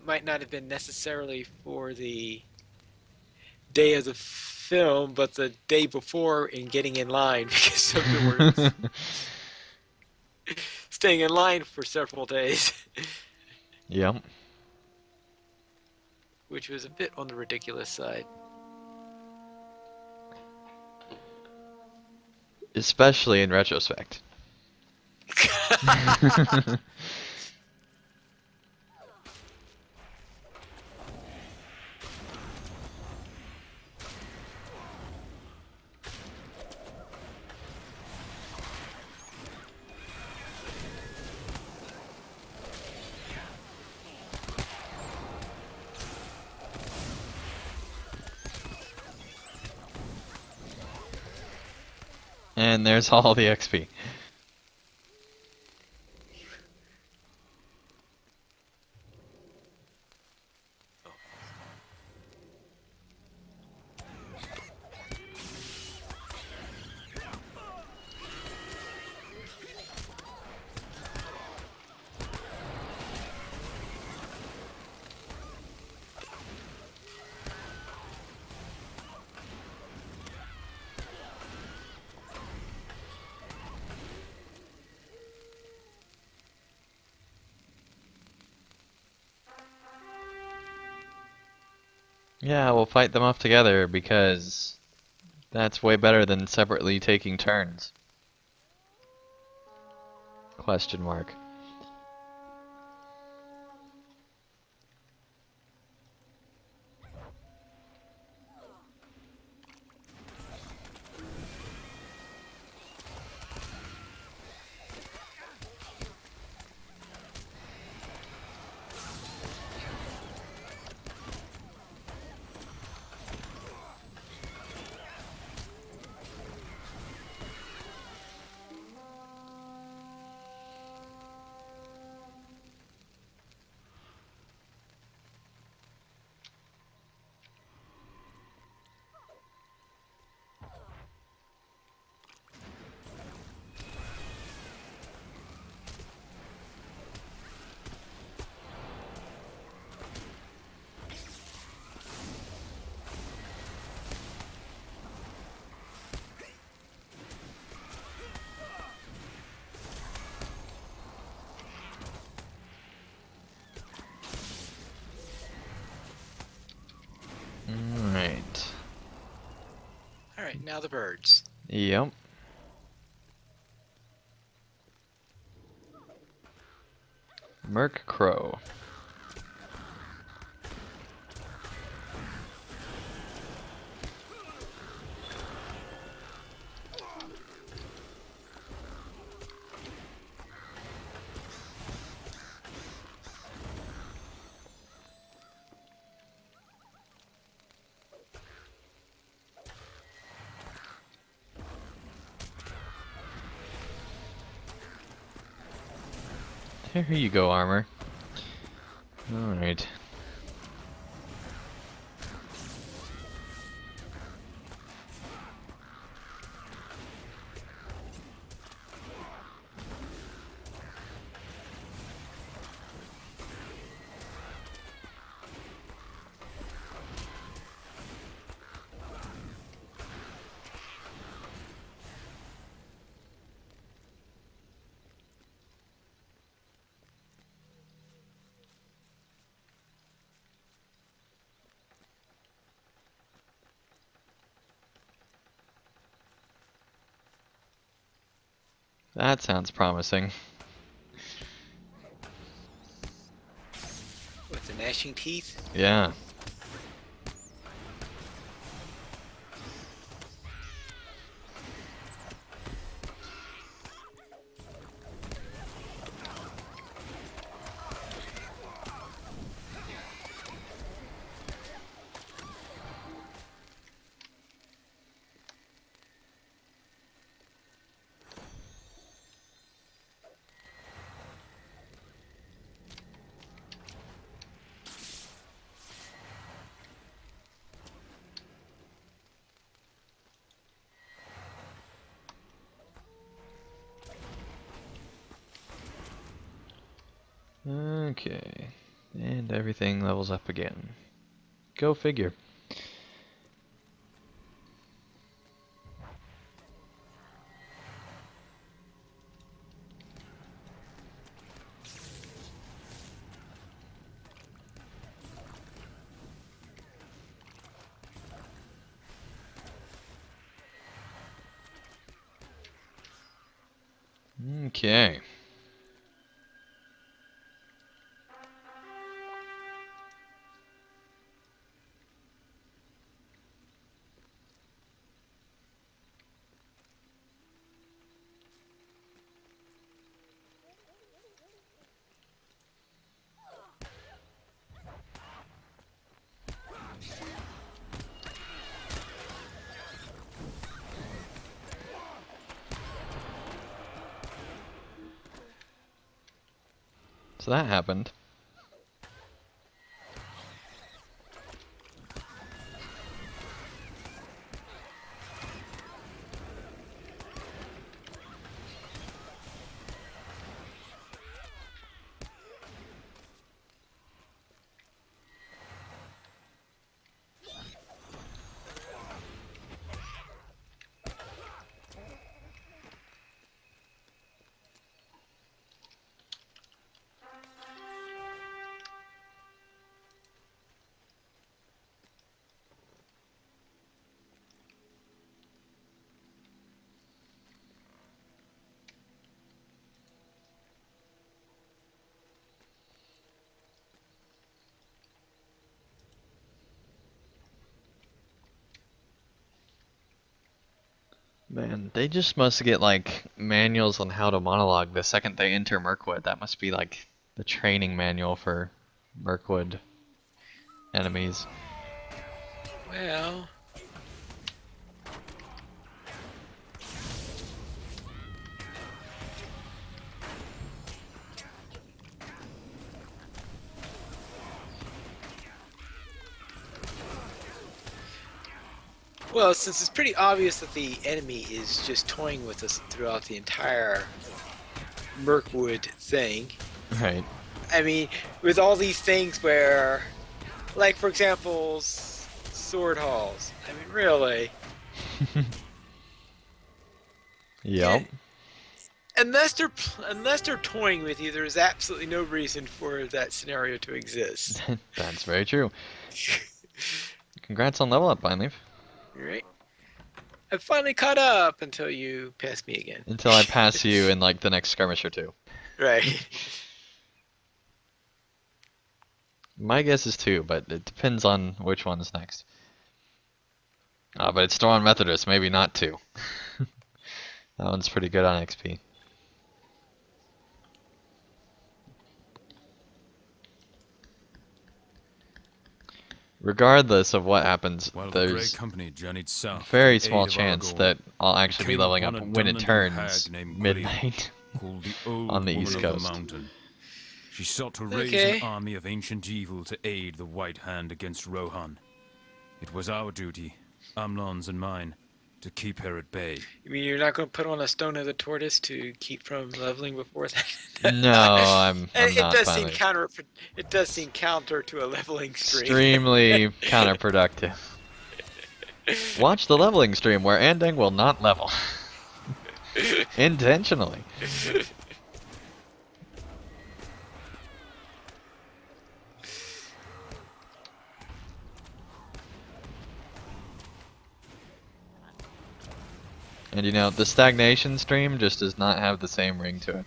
might not have been necessarily for the day of the film, but the day before in getting in line because some people were staying in line for several days, Yep. which was a bit on the ridiculous side. Especially in retrospect. And there's all the XP. Yeah, we'll fight them off together because that's way better than separately taking turns. Question mark. Alright. Alright, now the birds. Yep. Merc Crow. Here you go, armor. Alright. That sounds promising. With the gnashing teeth? Yeah. Okay. And everything levels up again. Go figure. Okay. So that happened. Man, they just must get like manuals on how to monologue the second they enter Mirkwood. That must be like the training manual for Mirkwood enemies. Well, since it's pretty obvious that the enemy is just toying with us throughout the entire Mirkwood thing. Right. I mean, with all these things where, like for example, sword halls. I mean, really. Yep. Unless they're toying with you, there's absolutely no reason for that scenario to exist. That's very true. Congrats on level up, Pine Leaf. Right? I finally caught up until you passed me again. Until I pass you in like the next skirmish or two. Right. My guess is 2, but it depends on which one's next. But it's still on Methodist, maybe not 2. That one's pretty good on XP. Regardless of what happens, While the there's Grey Company journeyed south a very to the small aid of chance Aragorn, that I'll they actually be came leveling upon up a when it dominant turns hag named midnight called the Old on the Woman East of Coast. the Mountain. She sought to raise Okay. an army of ancient evil to aid the White Hand against Rohan. It was our duty, Amlon's and mine, to keep her at bay. You mean you're not going to put on a Stone of the Tortoise to keep from leveling before that? No, I'm It not does seem finally. counter. It does seem counter to a leveling stream. Extremely counterproductive. Watch the leveling stream where Andeng will not level. Intentionally. And you know, the stagnation stream just does not have the same ring to it.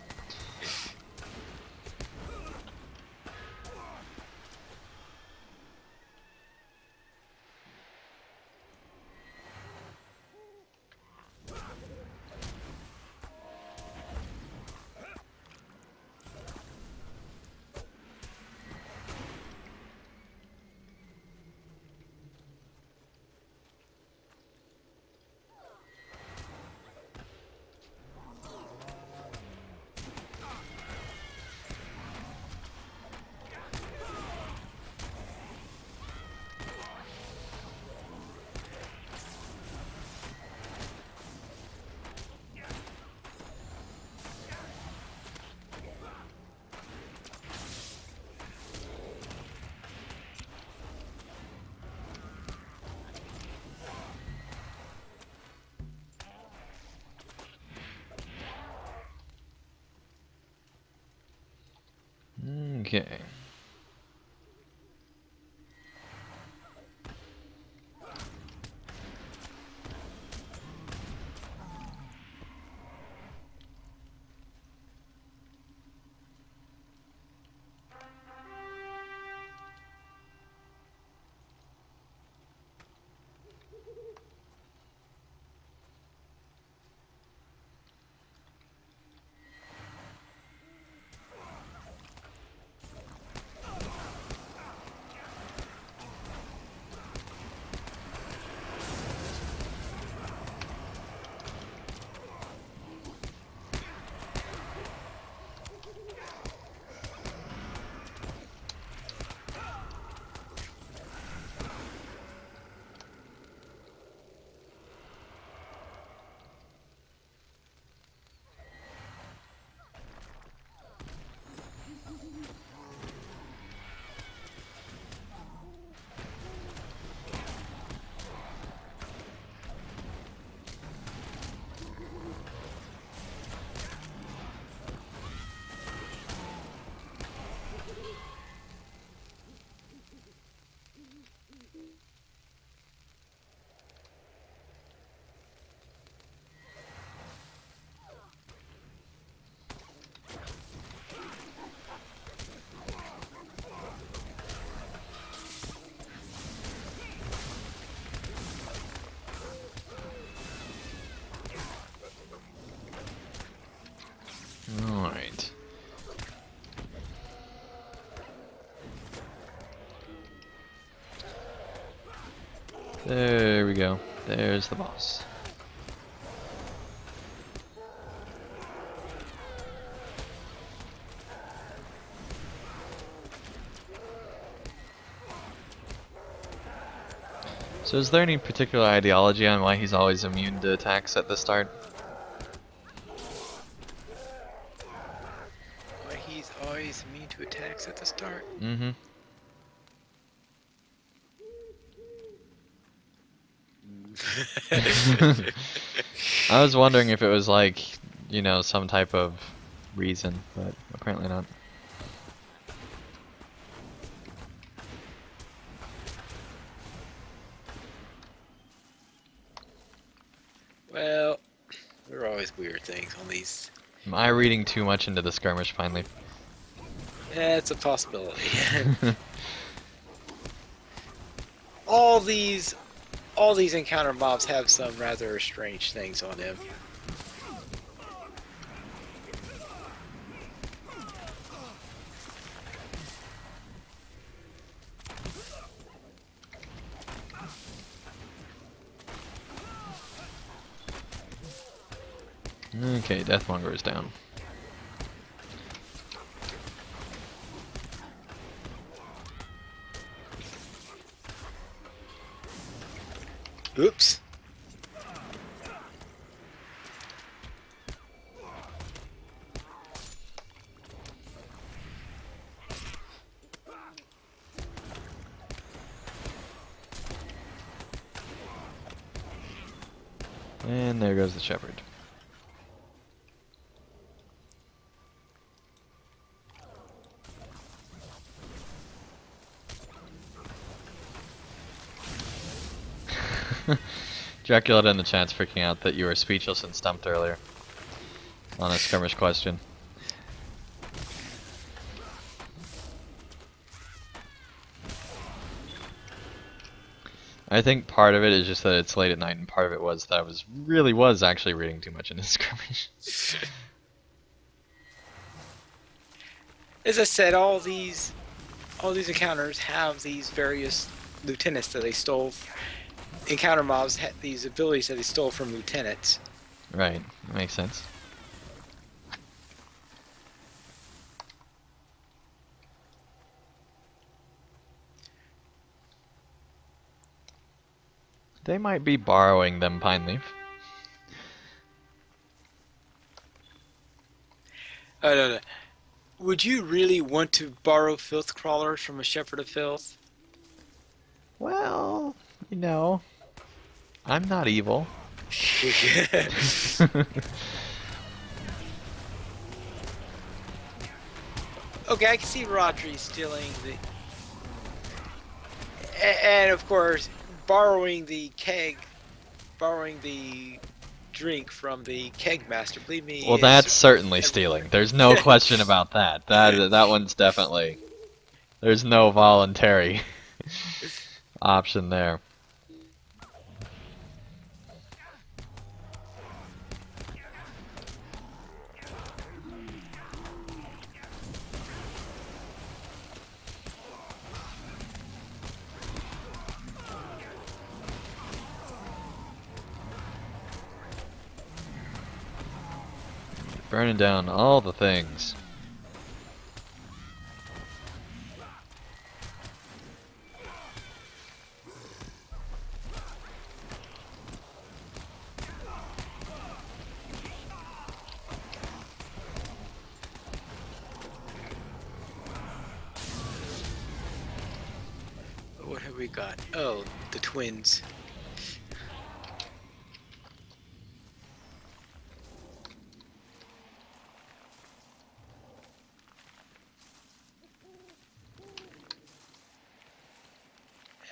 Okay. Alright. There we go. There's the boss. So is there any particular ideology on why he's always immune to attacks at the start? Why he's always immune to attacks at the start. Mm-hmm. I was wondering if it was like, you know, some type of reason, but apparently not. Well, there are always weird things on these. Am I reading too much into the skirmish finally? Yeah, it's a possibility. all these encounter mobs have some rather strange things on them. Okay, Deathmonger is down. Oops. And there goes the shepherd. Dracula in the chat's freaking out that you were speechless and stumped earlier on a skirmish question. I think part of it is just that it's late at night, and part of it was that I was actually reading too much into skirmish. As I said, all these encounters have these various lieutenants that they stole. Encounter mobs had these abilities that they stole from lieutenants. Right, that makes sense. They might be borrowing them, Pine Leaf. No. Would you really want to borrow filth crawlers from a shepherd of filth? Well, you know, I'm not evil. Okay, I can see Rodri stealing the, and of course borrowing the keg, borrowing the drink from the keg master. Believe me, Well, is that's certainly everywhere. stealing. There's no question about that. That one's definitely. There's no voluntary option there. Burning down all the things. What have we got? Oh, the twins.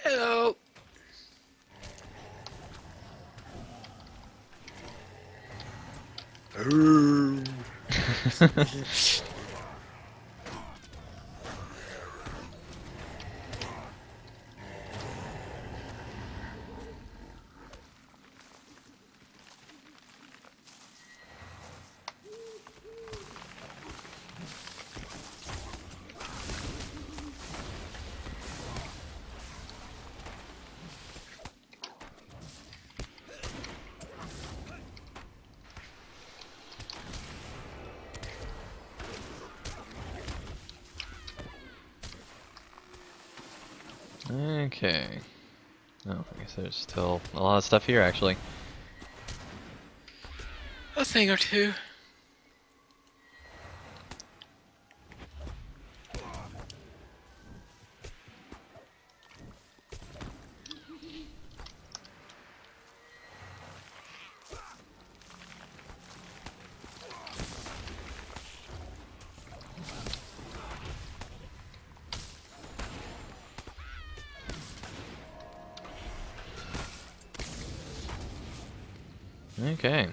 Hello. Okay. Oh, I guess there's still a lot of stuff here, actually. A thing or two. Okay.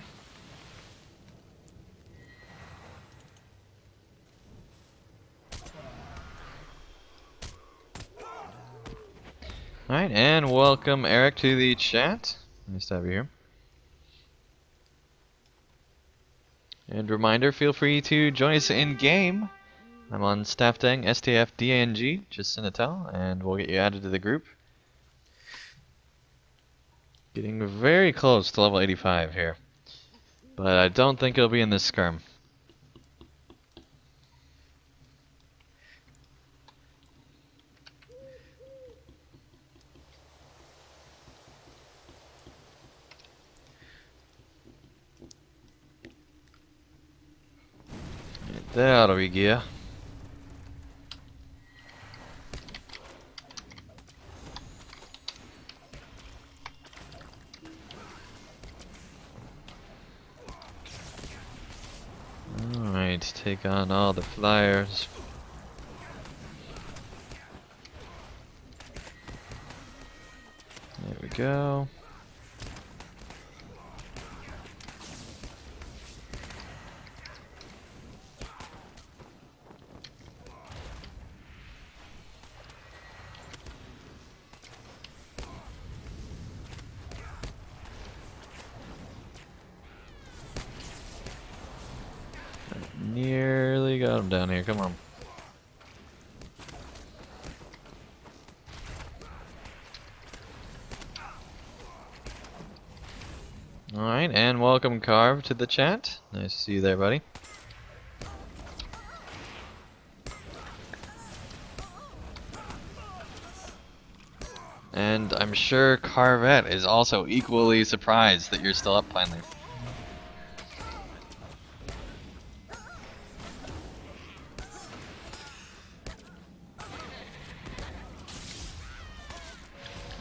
Alright, and welcome Eric to the chat. Nice to have you here. And reminder, feel free to join us in game. I'm on Staffdang, STFDANG, just send a tell, and we'll get you added to the group. Getting very close to level 85 here. But I don't think it'll be in this skirm. There we go. Alright, take on all the flyers. There we go. Nearly got him down here, come on. Alright, and welcome Carve to the chat. Nice to see you there, buddy. And I'm sure Carvette is also equally surprised that you're still up finally.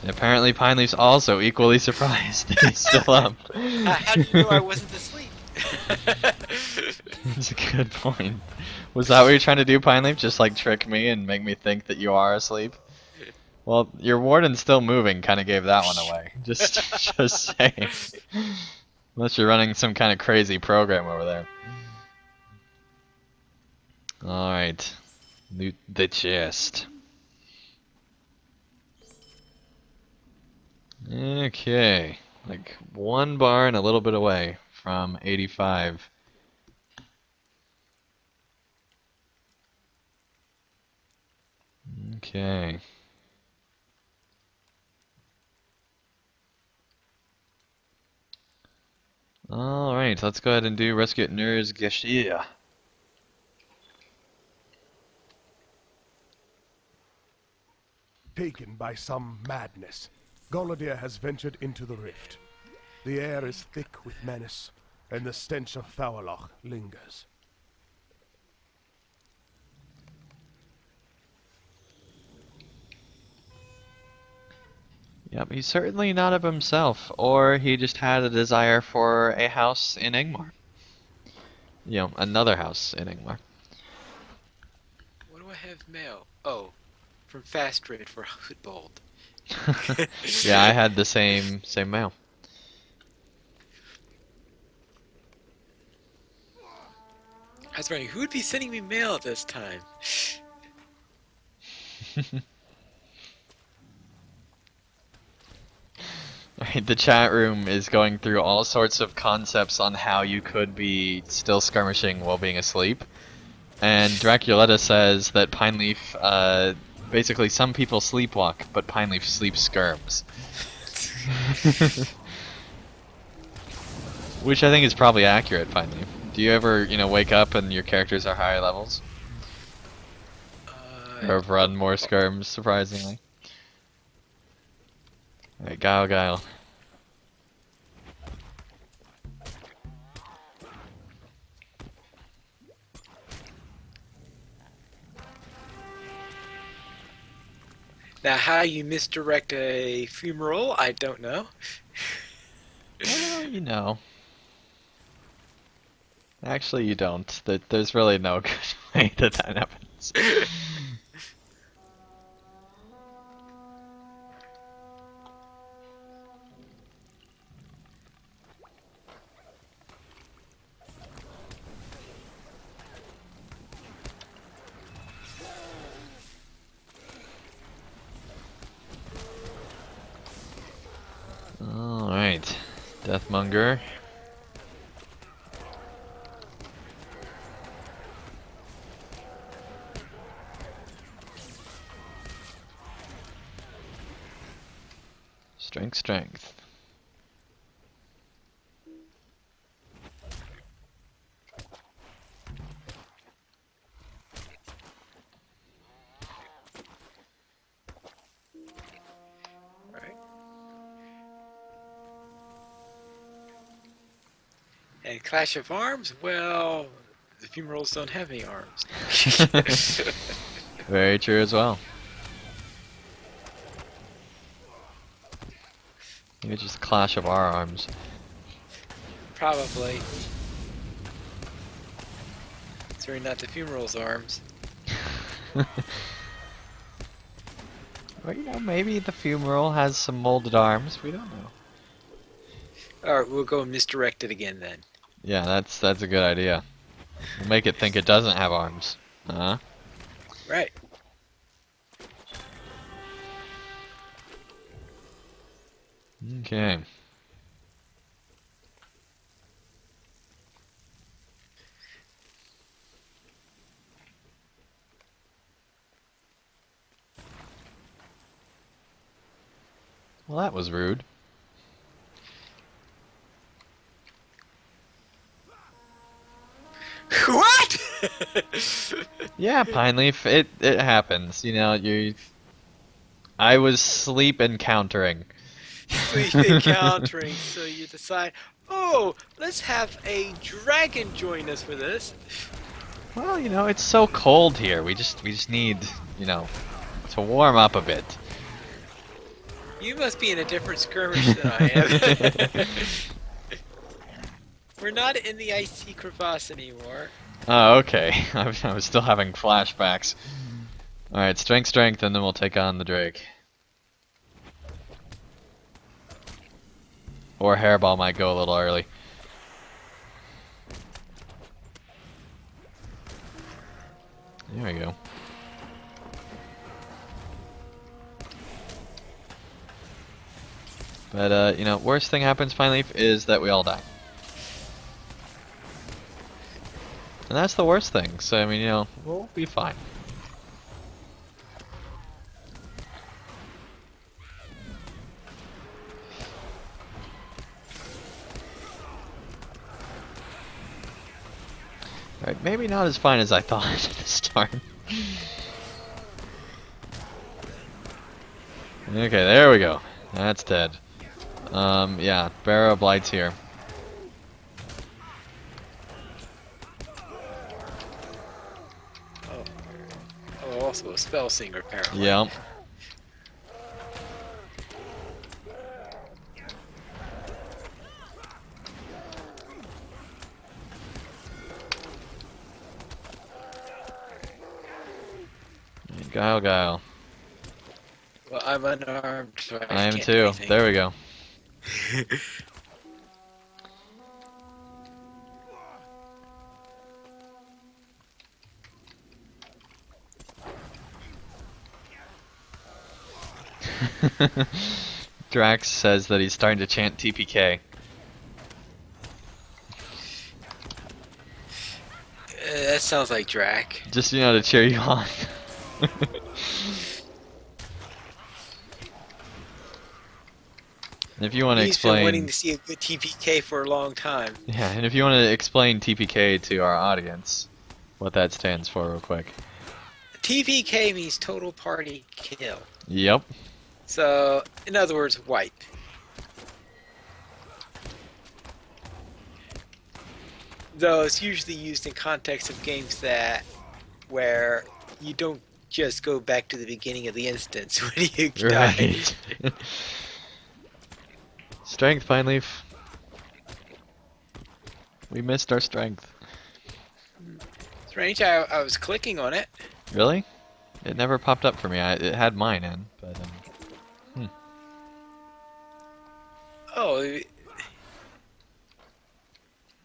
And apparently Pineleaf's also equally surprised that he's still up. How do you know I wasn't asleep? That's a good point. Was that what you're trying to do, Pine Leaf? Just like trick me and make me think that you are asleep? Well, your warden's still moving kind of gave that one away. Just saying. Unless you're running some kind of crazy program over there. Alright. Loot the chest. Okay. Like one bar and a little bit away from 85. Okay. Alright, let's go ahead and do Rescue at Nur's Gashia. Taken by some madness, Golodir has ventured into the rift. The air is thick with menace, and the stench of Thauloch lingers. Yep, he's certainly not of himself, or he just had a desire for a house in Ingmar. You know, another house in Ingmar. What do I have mail? Oh, from Fast Red for Hoodbold. Yeah, I had the same mail. I was wondering who would be sending me mail at this time. Right, the chat room is going through all sorts of concepts on how you could be still skirmishing while being asleep. And Draculetta says that Pineleaf, basically some people sleepwalk, but Pineleaf sleeps skirms. Which I think is probably accurate, Pineleaf. Do you ever, wake up and your characters are higher levels? Or have run more skirms, surprisingly? Alright, Guile. Now, how you misdirect a fumarole, I don't know. Well, you know. Actually, you don't. There's really no good way that happens. Alright. Deathmonger. Strength. Right. And Clash of Arms, well, the fumaroles don't have any arms. Very true as well. Maybe it's just a clash of our arms. Probably. Sorry, not the fumarole's arms. Well, maybe the fumarole has some molded arms. We don't know. Alright, we'll go misdirected again then. Yeah, that's a good idea. We'll make it think it doesn't have arms. Huh? Right. Okay. Well, that was rude. What? Yeah, Pineleaf, it happens. I was sleep encountering. Sleep encountering, so you decide, oh, let's have a dragon join us for this. Well, it's so cold here. We just need, to warm up a bit. You must be in a different skirmish than I am. We're not in the icy crevasse anymore. Oh, okay. I was still having flashbacks. Alright, strength, strength, and then we'll take on the Drake. Or Hairball might go a little early. There we go. But, you know, worst thing happens, Pine Leaf, is that we all die. And that's the worst thing, so I mean, you know, we'll be fine. Alright, maybe not as fine as I thought at the start. Okay, there we go. That's dead. Yeah, Barrow Blight's here. Oh, also a spell singer apparently. Yep. Guile, guile. Well, I'm unarmed, so I am can't do too. anything. There we go. Drax says that he's starting to chant TPK. That sounds like Drac. Just, you know, to cheer you on. And if you want to He's been wanting explain, to see a good TPK for a long time. yeah, and if you want to explain TPK to our audience, what that stands for, real quick. TPK means total party kill. Yep. So, in other words, wipe. Though it's usually used in context of games where you don't just go back to the beginning of the instance when you die. Right. Strength, Pine Leaf. We missed our strength. Strange, I was clicking on it. Really? It never popped up for me. It had mine in, but Oh,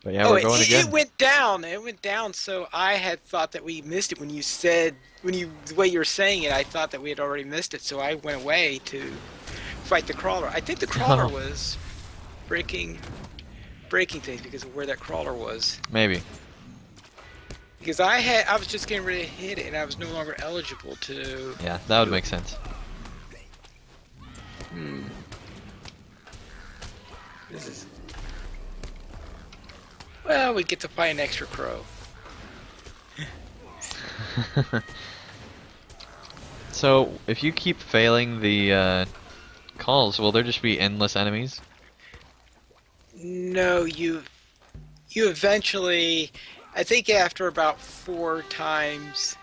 but yeah, we're going again. It went down. It went down. So I had thought that we missed it when you said the way you're saying it. I thought that we had already missed it. So I went away to fight the crawler. I think the crawler was breaking things because of where that crawler was. Maybe. Because I was just getting ready to hit it, and I was no longer eligible to. Yeah, that would make sense. This is. Well, we get to fight an extra crow. So, if you keep failing the calls, will there just be endless enemies? No, you eventually. I think after about 4 times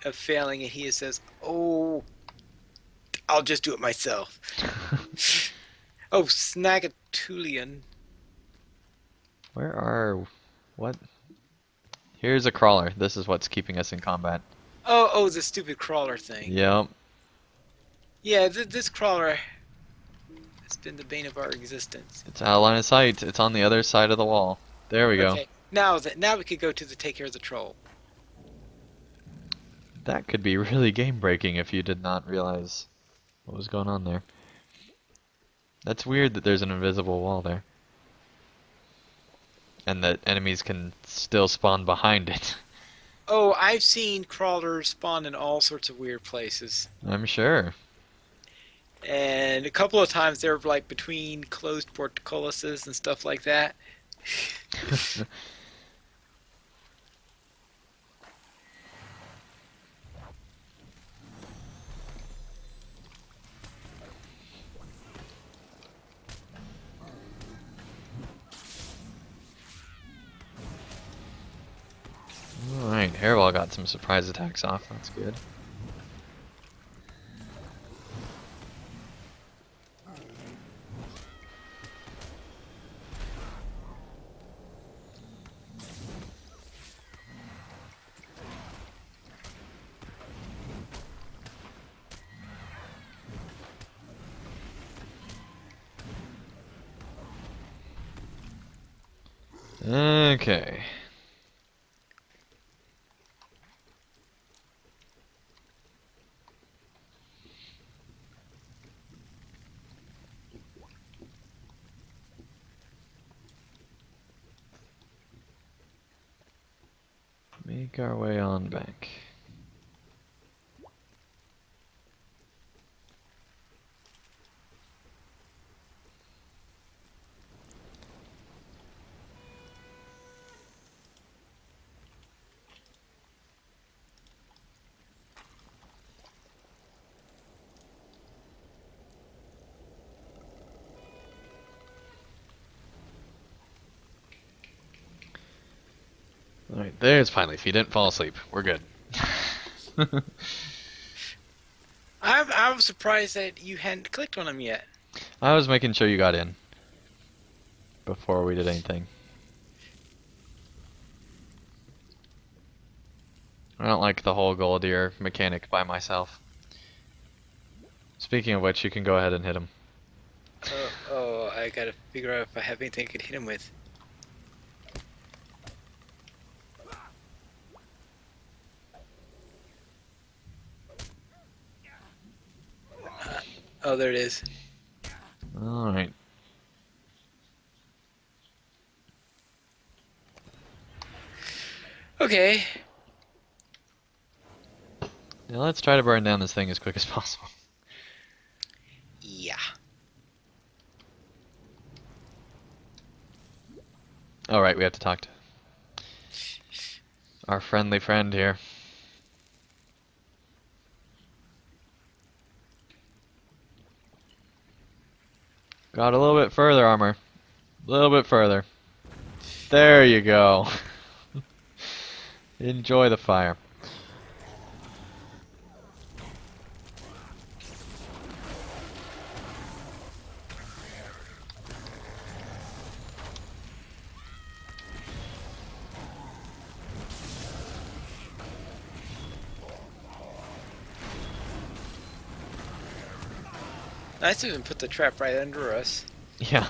of failing it, he says, "Oh, I'll just do it myself." Oh, Snagatulian. Where are... what? Here's a crawler. This is what's keeping us in combat. Oh, the stupid crawler thing. Yep. Yeah, this crawler has been the bane of our existence. It's out of line of sight. It's on the other side of the wall. There we go. Okay, now we could go to the take care of the troll. That could be really game-breaking if you did not realize what was going on there. That's weird that there's an invisible wall there. And that enemies can still spawn behind it. Oh, I've seen crawlers spawn in all sorts of weird places. I'm sure. And a couple of times they're like between closed portcullises and stuff like that. Alright, Hairball got some surprise attacks off. That's good. Okay. Make our way on back. Alright, there's finally. If you didn't fall asleep, we're good. I'm surprised that you hadn't clicked on them yet. I was making sure you got in before we did anything. I don't like the whole Goldier mechanic by myself. Speaking of which, you can go ahead and hit him. Oh, I gotta figure out if I have anything I could hit him with. Oh, there it is. Alright. Okay. Now let's try to burn down this thing as quick as possible. Yeah. Alright, we have to talk to our friendly friend here. Got a little bit further, armor. A little bit further. There you go. Enjoy the fire. Nice of him put the trap right under us. Yeah.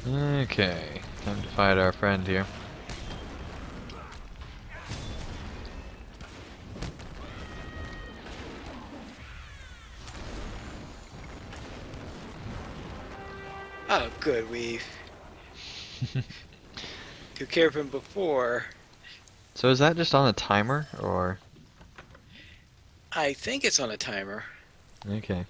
Okay, time to fight our friend here. Oh, good. We took care of him before. So is that just on a timer, or? I think it's on a timer. Okay.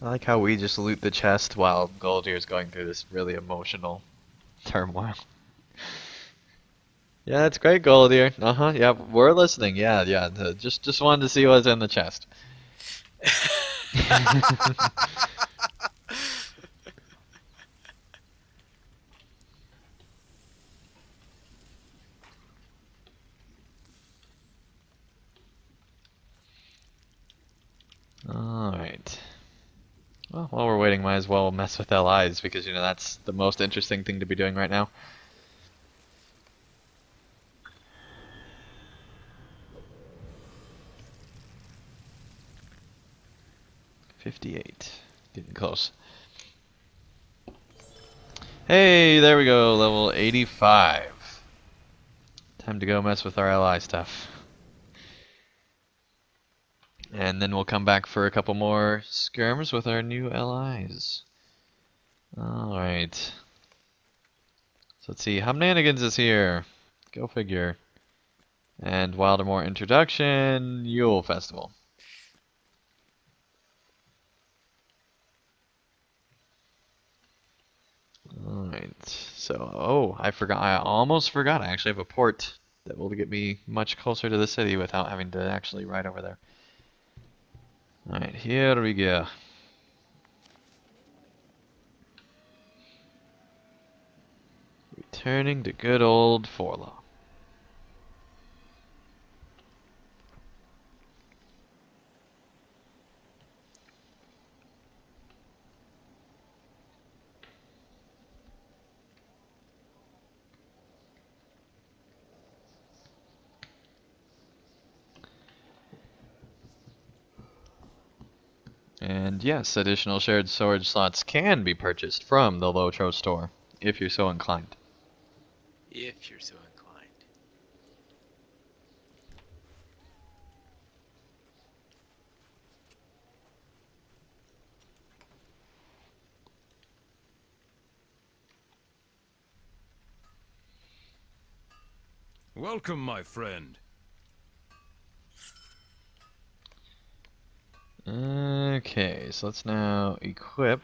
I like how we just loot the chest while Goldier's going through this really emotional turmoil. Yeah, that's great, Goldier. Uh-huh, yeah, we're listening. Yeah, yeah. Just wanted to see what's in the chest. Alright. Well, while we're waiting, might as well mess with LIs because, you know, that's the most interesting thing to be doing right now. $58. Getting close. Hey, there we go, level 85. Time to go mess with our LI stuff. And then we'll come back for a couple more skirms with our new LIs. Alright. So let's see, Humnanigans is here. Go figure. And Wildermore introduction, Yule Festival. Alright, so, oh, I almost forgot, I actually have a port that will get me much closer to the city without having to actually ride over there. Alright, here we go. Returning to good old Forlaw. And yes, additional shared storage slots can be purchased from the LOTRO store, if you're so inclined. If you're so inclined. Welcome, my friend. Okay, so let's now equip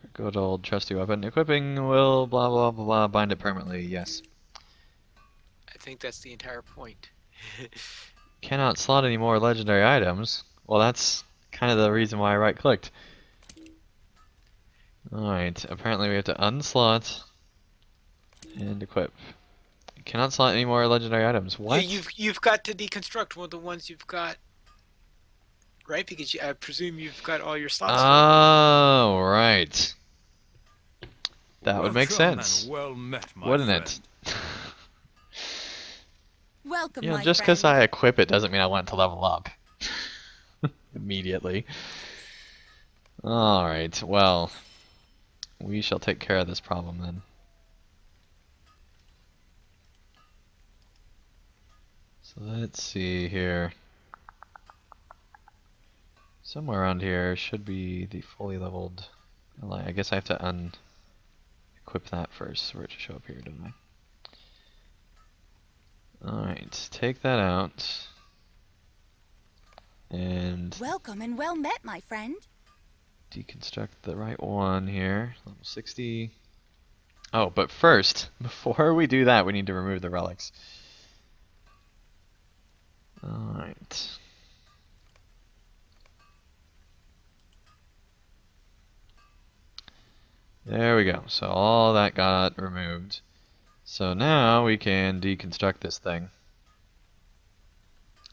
our good old trusty weapon. Equipping will blah blah blah blah bind it permanently, yes. I think that's the entire point. Cannot slot any more legendary items. Well, that's kind of the reason why I right-clicked. Alright, apparently we have to unslot and equip. Cannot slot any more legendary items. Yeah, What? you've got to deconstruct one of the ones you've got, right? Because I presume you've got all your slots filled. Oh, right. That would make Welcome sense, and well met, my wouldn't friend. it? Welcome, You know, my just friend. because I equip it doesn't mean I want it to level up immediately. Alright, well, we shall take care of this problem then. So let's see here. Somewhere around here should be the fully leveled ally. I guess I have to unequip that first for it to show up here, don't I? Alright, take that out. And Welcome and well met, my friend. deconstruct the right one here. Level 60. Oh, but first, before we do that, we need to remove the relics. Alright. There we go. So all that got removed. So now we can deconstruct this thing.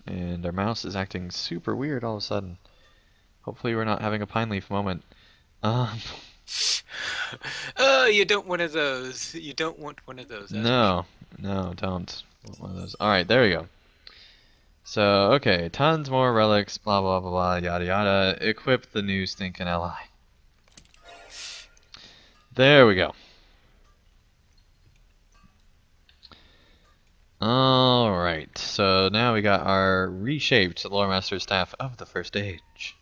And our mouse is acting super weird all of a sudden. Hopefully we're not having a pine leaf moment. Um, Oh, you don't one of those. You don't want one of those. That's for no, no, don't. Want one of those. Alright, there we go. So, okay, tons more relics, blah blah blah blah, yada yada. Equip the new stinking ally. There we go. Alright, so now we got our reshaped Lore Master Staff of the First Age.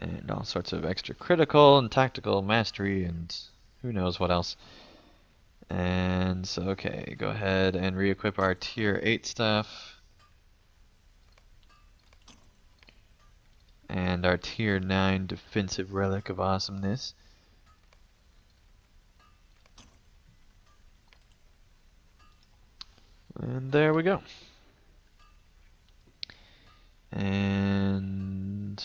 And all sorts of extra critical and tactical mastery and who knows what else. And so, okay, go ahead and re-equip our tier 8 staff. And our tier 9 defensive relic of awesomeness. And there we go. And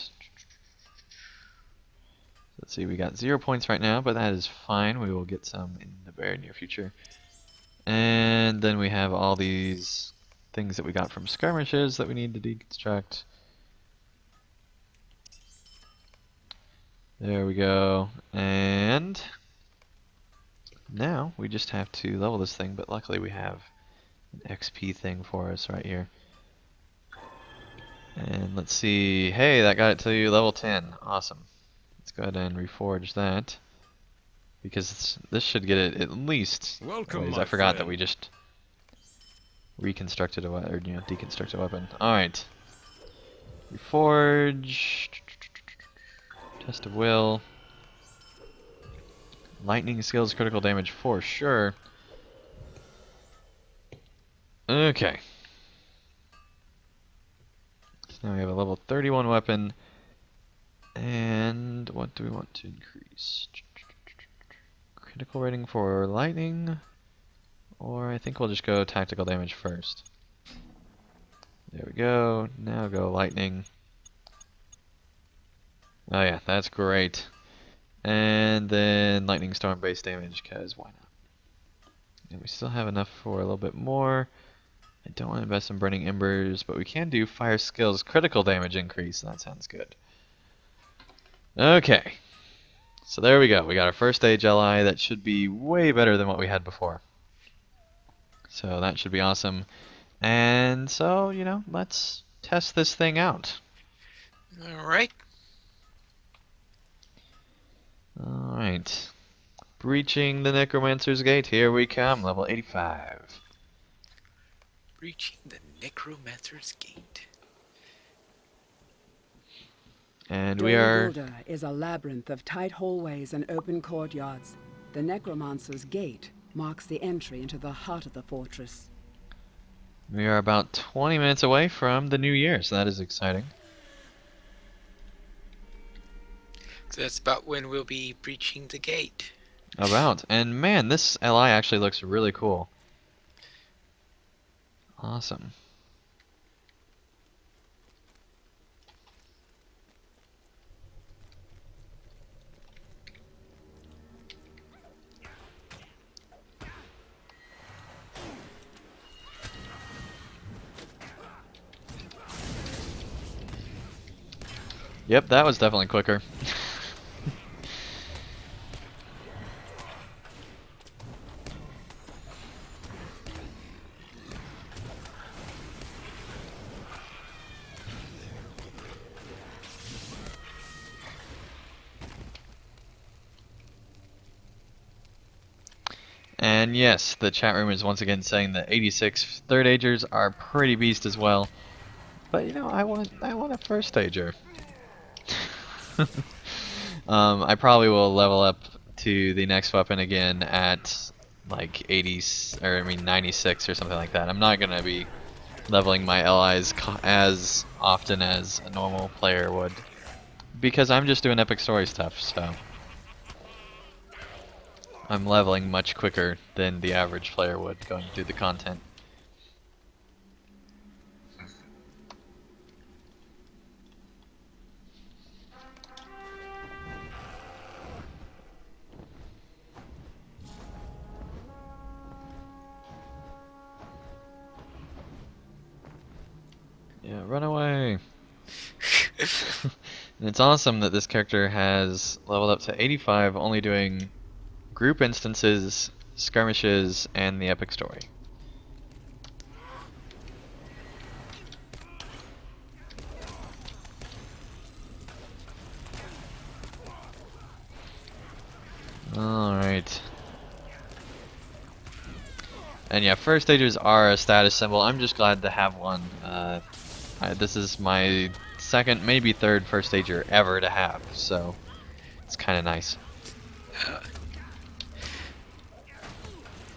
let's see, we got 0 points right now, but that is fine. We will get some in the very near future. And then we have all these things that we got from skirmishes that we need to deconstruct. There we go. And now we just have to level this thing, but luckily we have an XP thing for us right here. And let's see. Hey, that got it to level 10. Awesome. Let's go ahead and reforge that. Because this should get it at least. Welcome, Anyways, my I forgot that friend. we just reconstructed a weapon, or deconstructed a weapon. Alright. Reforge. Test of will. Lightning skills, critical damage for sure. Okay. So now we have a level 31 weapon. And what do we want to increase? Critical rating for lightning. Or I think we'll just go tactical damage first. There we go. Now go lightning. Oh yeah, that's great. And then lightning storm base damage, because why not? And we still have enough for a little bit more. I don't want to invest in burning embers, but we can do fire skills critical damage increase. That sounds good. Okay. So there we go. We got our first stage ally that should be way better than what we had before. So that should be awesome. And so, you know, let's test this thing out. Alright. Alright. Breaching the Necromancer's Gate. Here we come. Level 85. Reaching the Necromancer's Gate. And Dol we are... Guldur is a labyrinth of tight hallways and open courtyards. The Necromancer's Gate marks the entry into the heart of the fortress. We are about 20 minutes away from the new year, so that is exciting. So that's about when we'll be breaching the gate. About. And man, this LI actually looks really cool. Awesome. Yep, that was definitely quicker. And yes, the chat room is once again saying that 86 third agers are pretty beast as well. But you know, I want a first stager. I probably will level up to the next weapon again at like 80 or I mean 96 or something like that. I'm not gonna be leveling my LIs as often as a normal player would, because I'm just doing epic story stuff. So I'm leveling much quicker than the average player would going through the content. Yeah, run away. And it's awesome that this character has leveled up to 85, only doing group instances, skirmishes, and the epic story. Alright. And yeah, first stagers are a status symbol. I'm just glad to have one. This is my second, maybe third first stager ever to have, so it's kind of nice.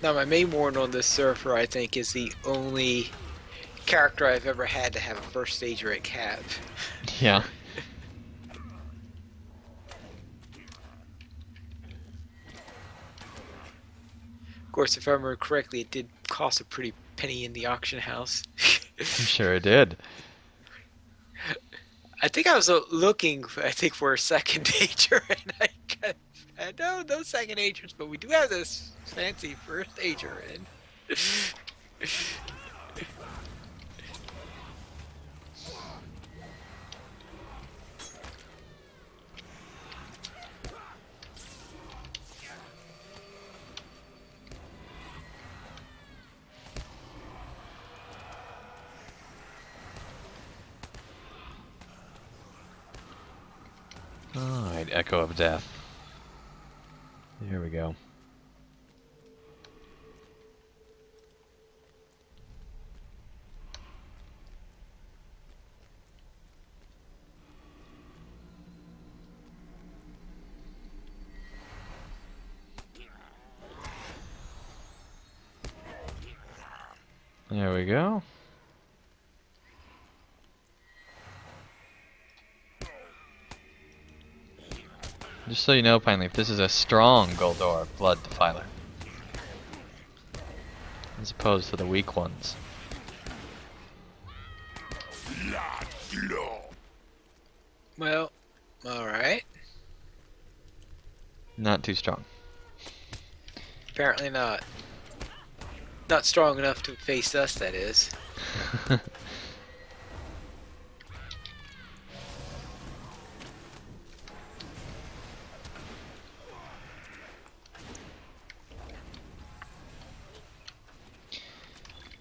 Now my main warden on this server, I think, is the only character I've ever had to have a first stager at Cav. Yeah. Of course, if I remember correctly, it did cost a pretty penny in the auction house. I'm sure it did. I think I was looking, I think, for a second ager, and I got no second agers, but we do have this fancy first ager in. Alright, Echo of Death. Here we go. There we go. Just so you know, Pineleaf, this is a strong Guldur Blood Defiler, as opposed to the weak ones. Well, alright. Not too strong. Apparently not. Not strong enough to face us, that is.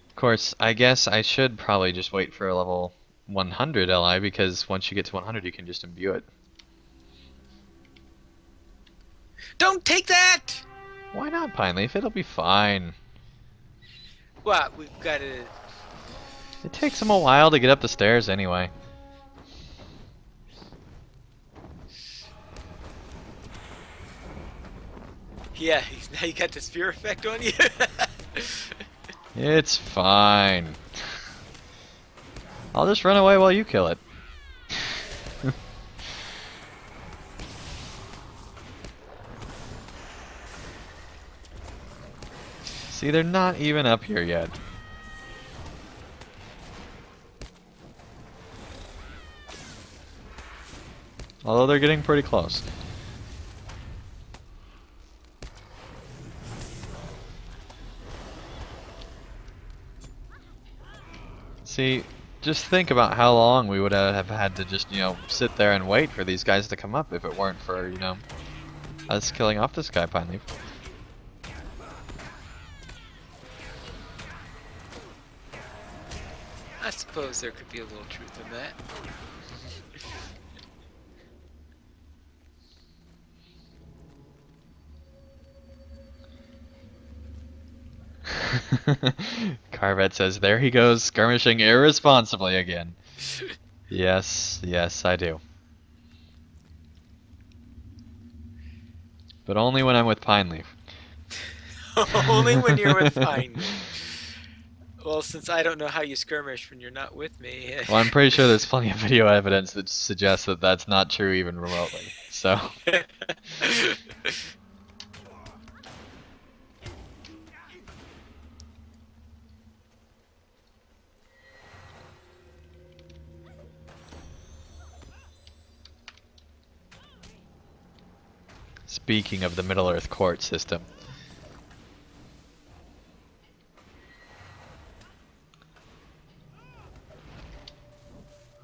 Of course, I guess I should probably just wait for a level 100 Li because once you get to 100 you can just imbue it. Don't take that! Why not, Pineleaf? It'll be fine. Well, we've got to... It takes him a while to get up the stairs anyway. Yeah, now you got the spear effect on you. It's fine. I'll just run away while you kill it. See, they're not even up here yet. Although they're getting pretty close. See, just think about how long we would have had to just, you know, sit there and wait for these guys to come up if it weren't for, you know, us killing off this guy, Pineleaf. I suppose there could be a little truth in that. Carvet says, there he goes, skirmishing irresponsibly again. Yes, yes, I do. But only when I'm with Pineleaf. Only when you're with Pine. Well, since I don't know how you skirmish when you're not with me. Well, I'm pretty sure there's plenty of video evidence that suggests that that's not true even remotely. So. Speaking of the Middle-earth court system.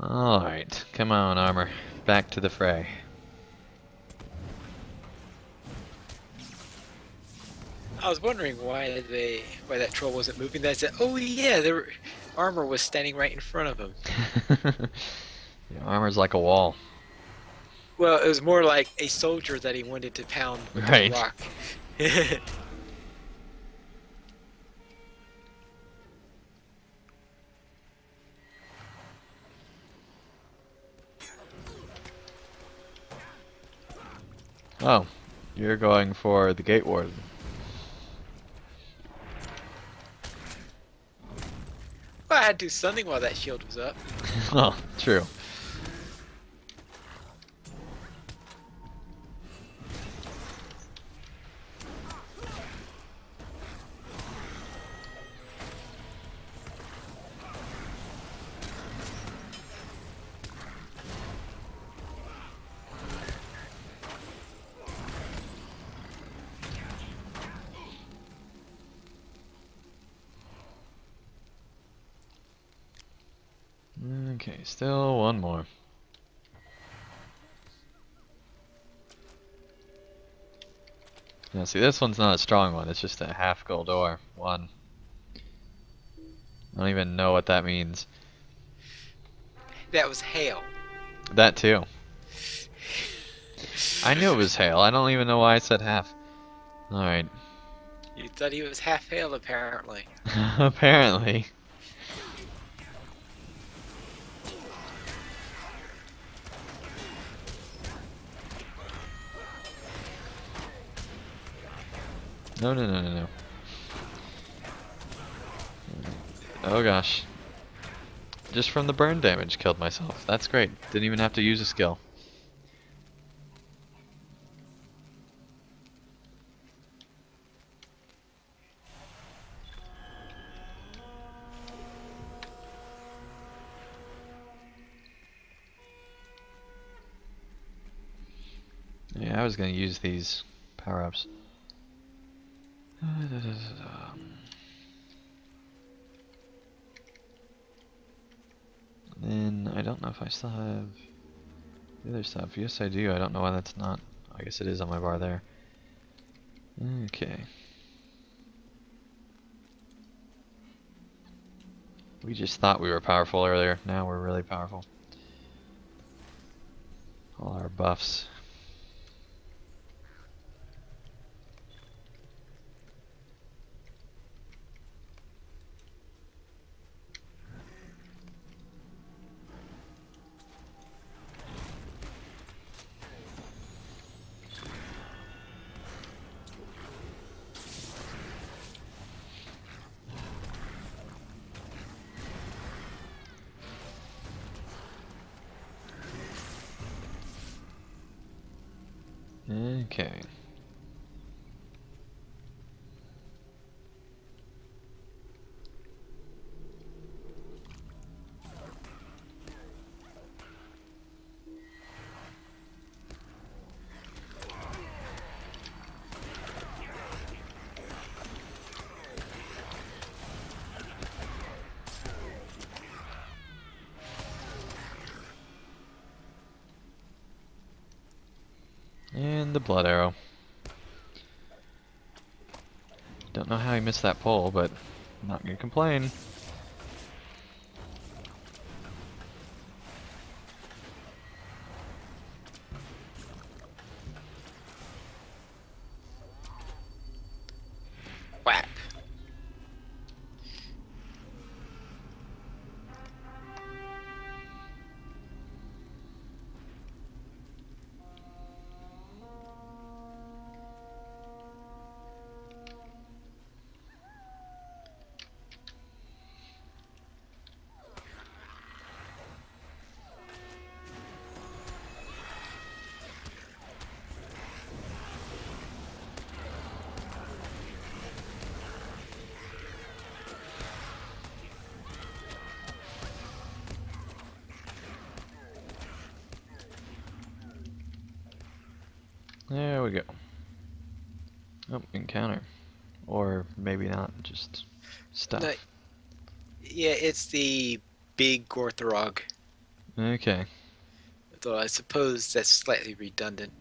Alright, come on, armor. Back to the fray. I was wondering why that troll wasn't moving. I said, oh yeah, their armor was standing right in front of him. The armor's like a wall. Well, it was more like a soldier that he wanted to pound with Right. a rock. Oh, you're going for the gate warden. Well, I had to do something while that shield was up. Oh, true. Okay, still one more. Now see, this one's not a strong one, it's just a half gold ore. One. I don't even know what that means. That was hail. That too. I knew it was hail, I don't even know why I said half. Alright. You thought he was half hail, apparently. Apparently. No, no, no, no, no. Oh gosh. Just from the burn damage killed myself. That's great. Didn't even have to use a skill. Yeah, I was gonna use these power-ups. Then I don't know if I still have the other stuff. Yes, I do. I don't know why that's not. I guess it is on my bar there. Okay. We just thought we were powerful earlier. Now we're really powerful. All our buffs. Okay. And the blood arrow. Don't know how he missed that pole, but I'm not gonna complain. Whap. There we go. Oh, encounter. Or maybe not, just stuff. No, yeah, it's the big Gorthorog. Okay. Though I suppose that's slightly redundant.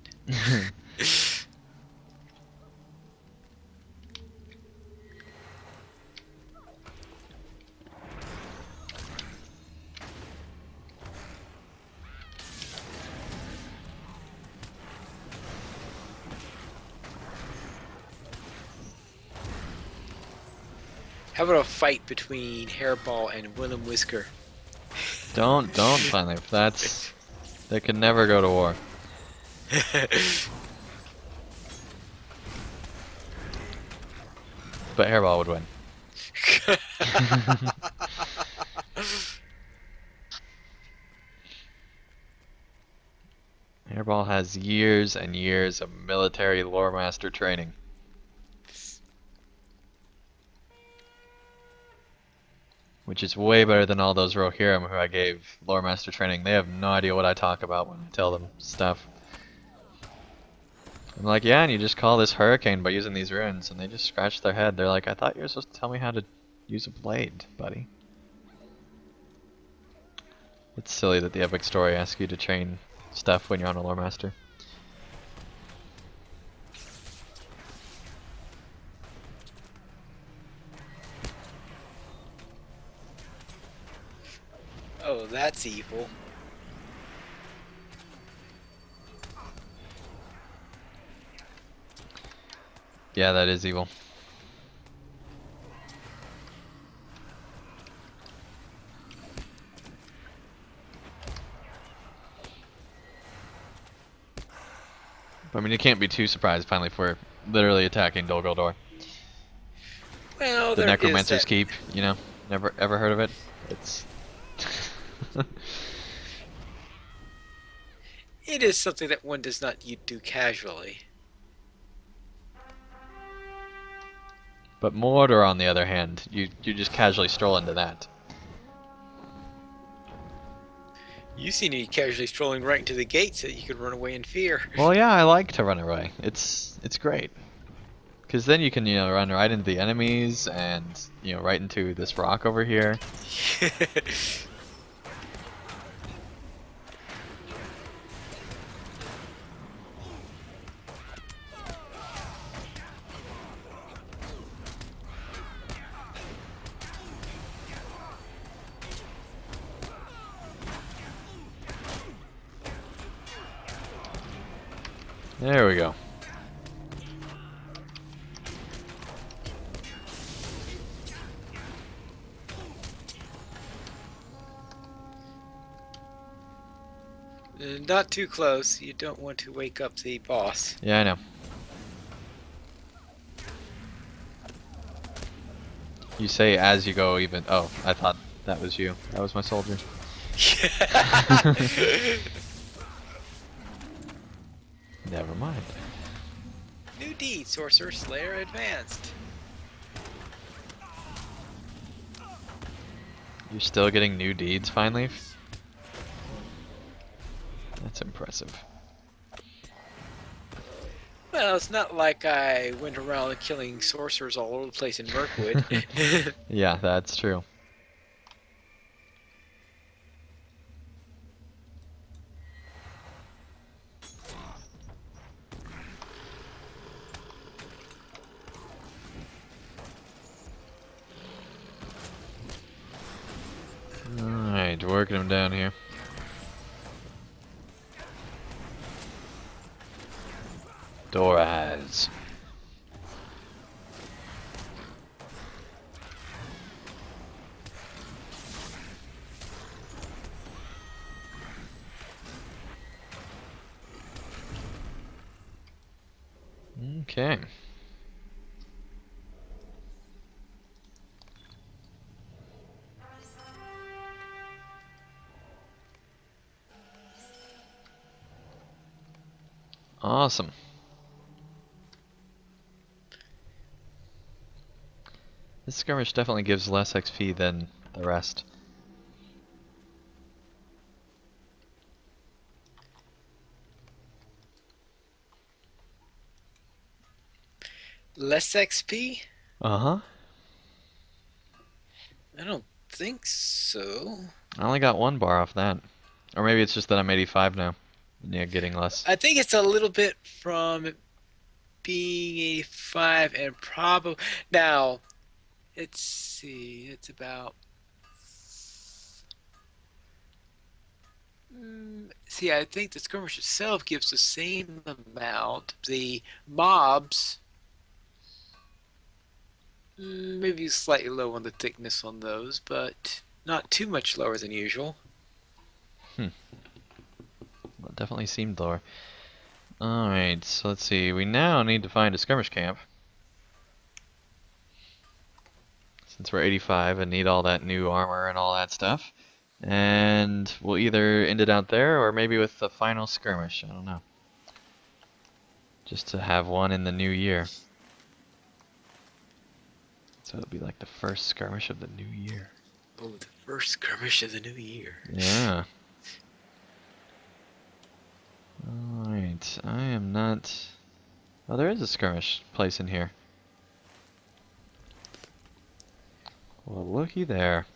How about a fight between Hairball and Willem Whisker? Don't finally. They could never go to war. But Hairball would win. Hairball has years and years of military lore master training. Which is way better than all those Rohirrim who I gave lore master training. They have no idea what I talk about when I tell them stuff. I'm like, yeah, and you just call this hurricane by using these runes, and they just scratch their head. They're like, I thought you were supposed to tell me how to use a blade, buddy. It's silly that the epic story asks you to train stuff when you're on a lore master. Oh, that's evil. Yeah, that is evil. But, I mean, you can't be too surprised finally if we're literally attacking Dol Guldur. Well, The there Necromancer's is that. Keep, you know? Never ever heard of it? It's It is something that one does not do casually. But Mordor, on the other hand, you just casually stroll into that. You seem to be casually strolling right into the gate so that you could run away in fear. Well, yeah, I like to run away. It's great. Because then you can, run right into the enemies and, right into this rock over here. There we go. Not too close. You don't want to wake up the boss. Yeah, I know. You say as you go even... Oh, I thought that was you. That was my soldier. Never mind. New deed, Sorcerer Slayer advanced. You're still getting new deeds finally? That's impressive. Well, it's not like I went around killing sorcerers all over the place in Mirkwood. Yeah, that's true. Alright, working him down here. Doraz. Okay. Awesome. This skirmish definitely gives less XP than the rest. Less XP? Uh-huh. I don't think so. I only got 1 bar off that. Or maybe it's just that I'm 85 now. And yeah, getting less. I think it's a little bit from being 85 and probably... Now, let's see, it's about... See, I think the skirmish itself gives the same amount. The mobs, maybe slightly low on the thickness on those, but not too much lower than usual. Well, it definitely seemed lower. Alright, so let's see. We now need to find a skirmish camp. Since we're 85 and need all that new armor and all that stuff. And we'll either end it out there or maybe with the final skirmish. I don't know. Just to have one in the new year. So it'll be like the first skirmish of the new year. Oh, the first skirmish of the new year. Yeah. Alright, I am not... Oh, there is a skirmish place in here. Well, looky there.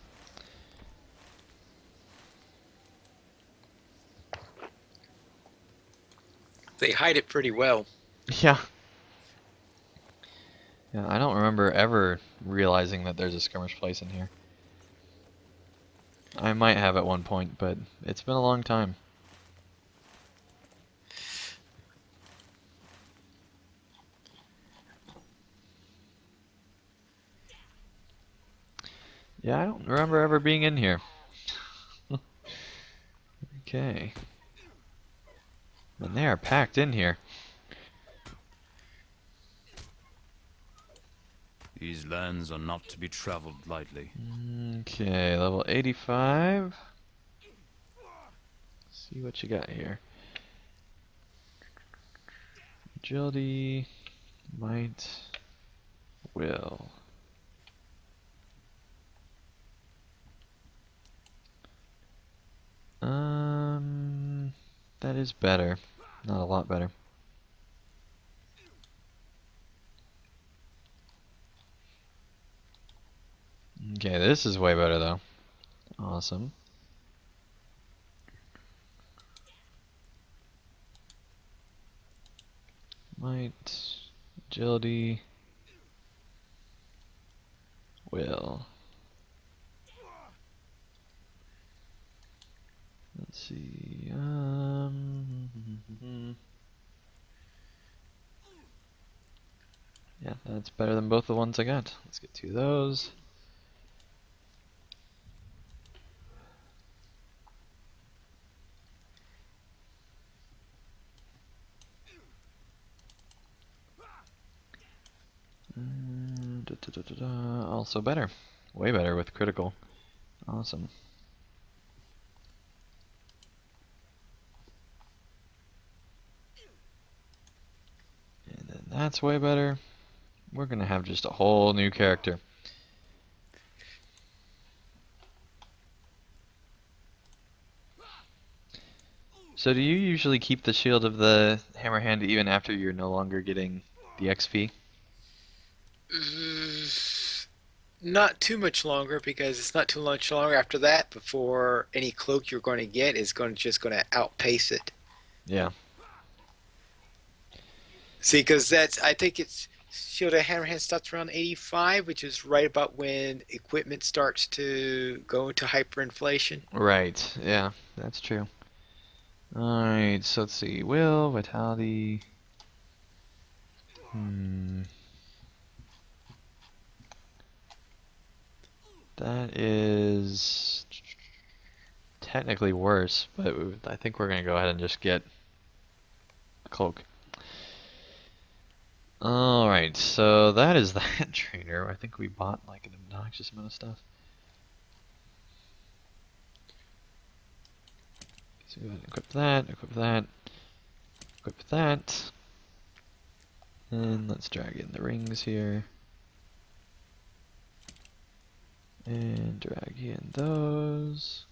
They hide it pretty well. Yeah. Yeah, I don't remember ever realizing that there's a skirmish place in here. I might have at one point, but it's been a long time. Yeah, I don't remember ever being in here. Okay. And they are packed in here. These lands are not to be traveled lightly. Okay, level 85. See what you got here. Agility, might, will. That is better. Not a lot better. Okay, this is way better though. Awesome. Might, agility, will. Let's see. That's better than both the ones I got. Let's get 2 of those. Also better. Way better with critical. Awesome. And then that's way better. We're gonna have just a whole new character. So do you usually keep the shield of the hammer hand even after you're no longer getting the XP? Not too much longer, because it's not too much longer after that before any cloak you're going to get is just going to outpace it. Yeah. See, because I think it's Shield of Hammerhand starts around 85, which is right about when equipment starts to go into hyperinflation. Right. Yeah, that's true. Alright, so let's see. Will, vitality. That is technically worse, but I think we're gonna go ahead and just get a cloak. Alright, so that is that trainer. I think we bought like an obnoxious amount of stuff. So go ahead and equip that, equip that, equip that. And let's drag in the rings here. And drag in those.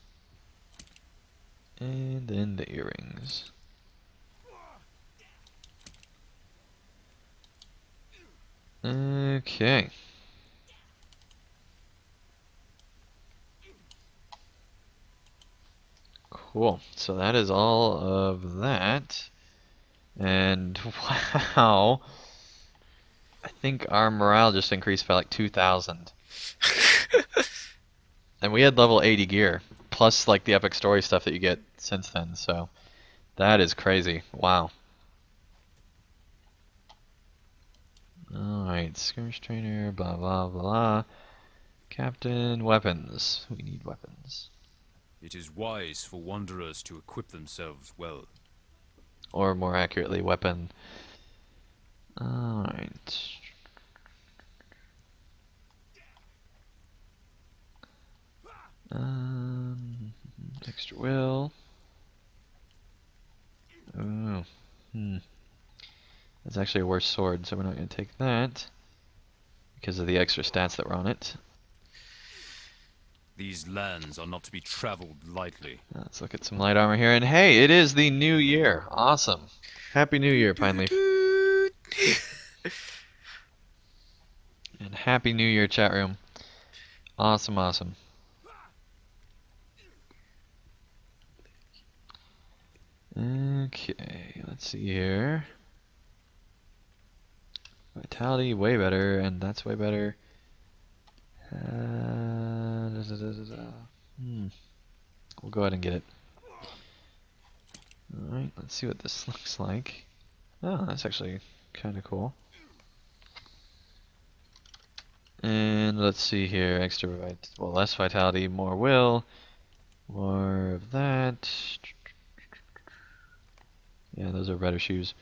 And then the earrings. Okay. Cool. So that is all of that. And wow. I think our morale just increased by like 2,000. And we had level 80 gear, plus like the epic story stuff that you get since then, so that is crazy. Wow. Alright, skirmish trainer, blah blah blah. Captain, weapons. We need weapons. It is wise for wanderers to equip themselves well. Or more accurately, weapon. Alright. Extra will. Ooh. That's actually a worse sword, so we're not going to take that. Because of the extra stats that were on it. These lands are not to be traveled lightly. Let's look at some light armor here, and hey, it is the new year. Awesome. Happy New Year, Pineleaf. And Happy New Year, chat room. Awesome, awesome. Okay, let's see here. Vitality, way better, and that's way better. We'll go ahead and get it. Alright, let's see what this looks like. Oh, that's actually kind of cool. And let's see here, less vitality, more will, more of that. Yeah, those are better shoes.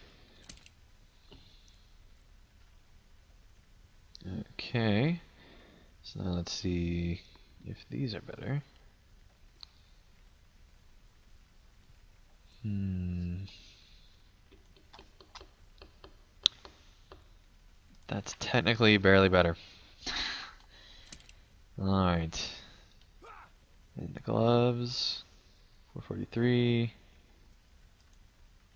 Okay, so now let's see if these are better. That's technically barely better. Alright. And the gloves. 443.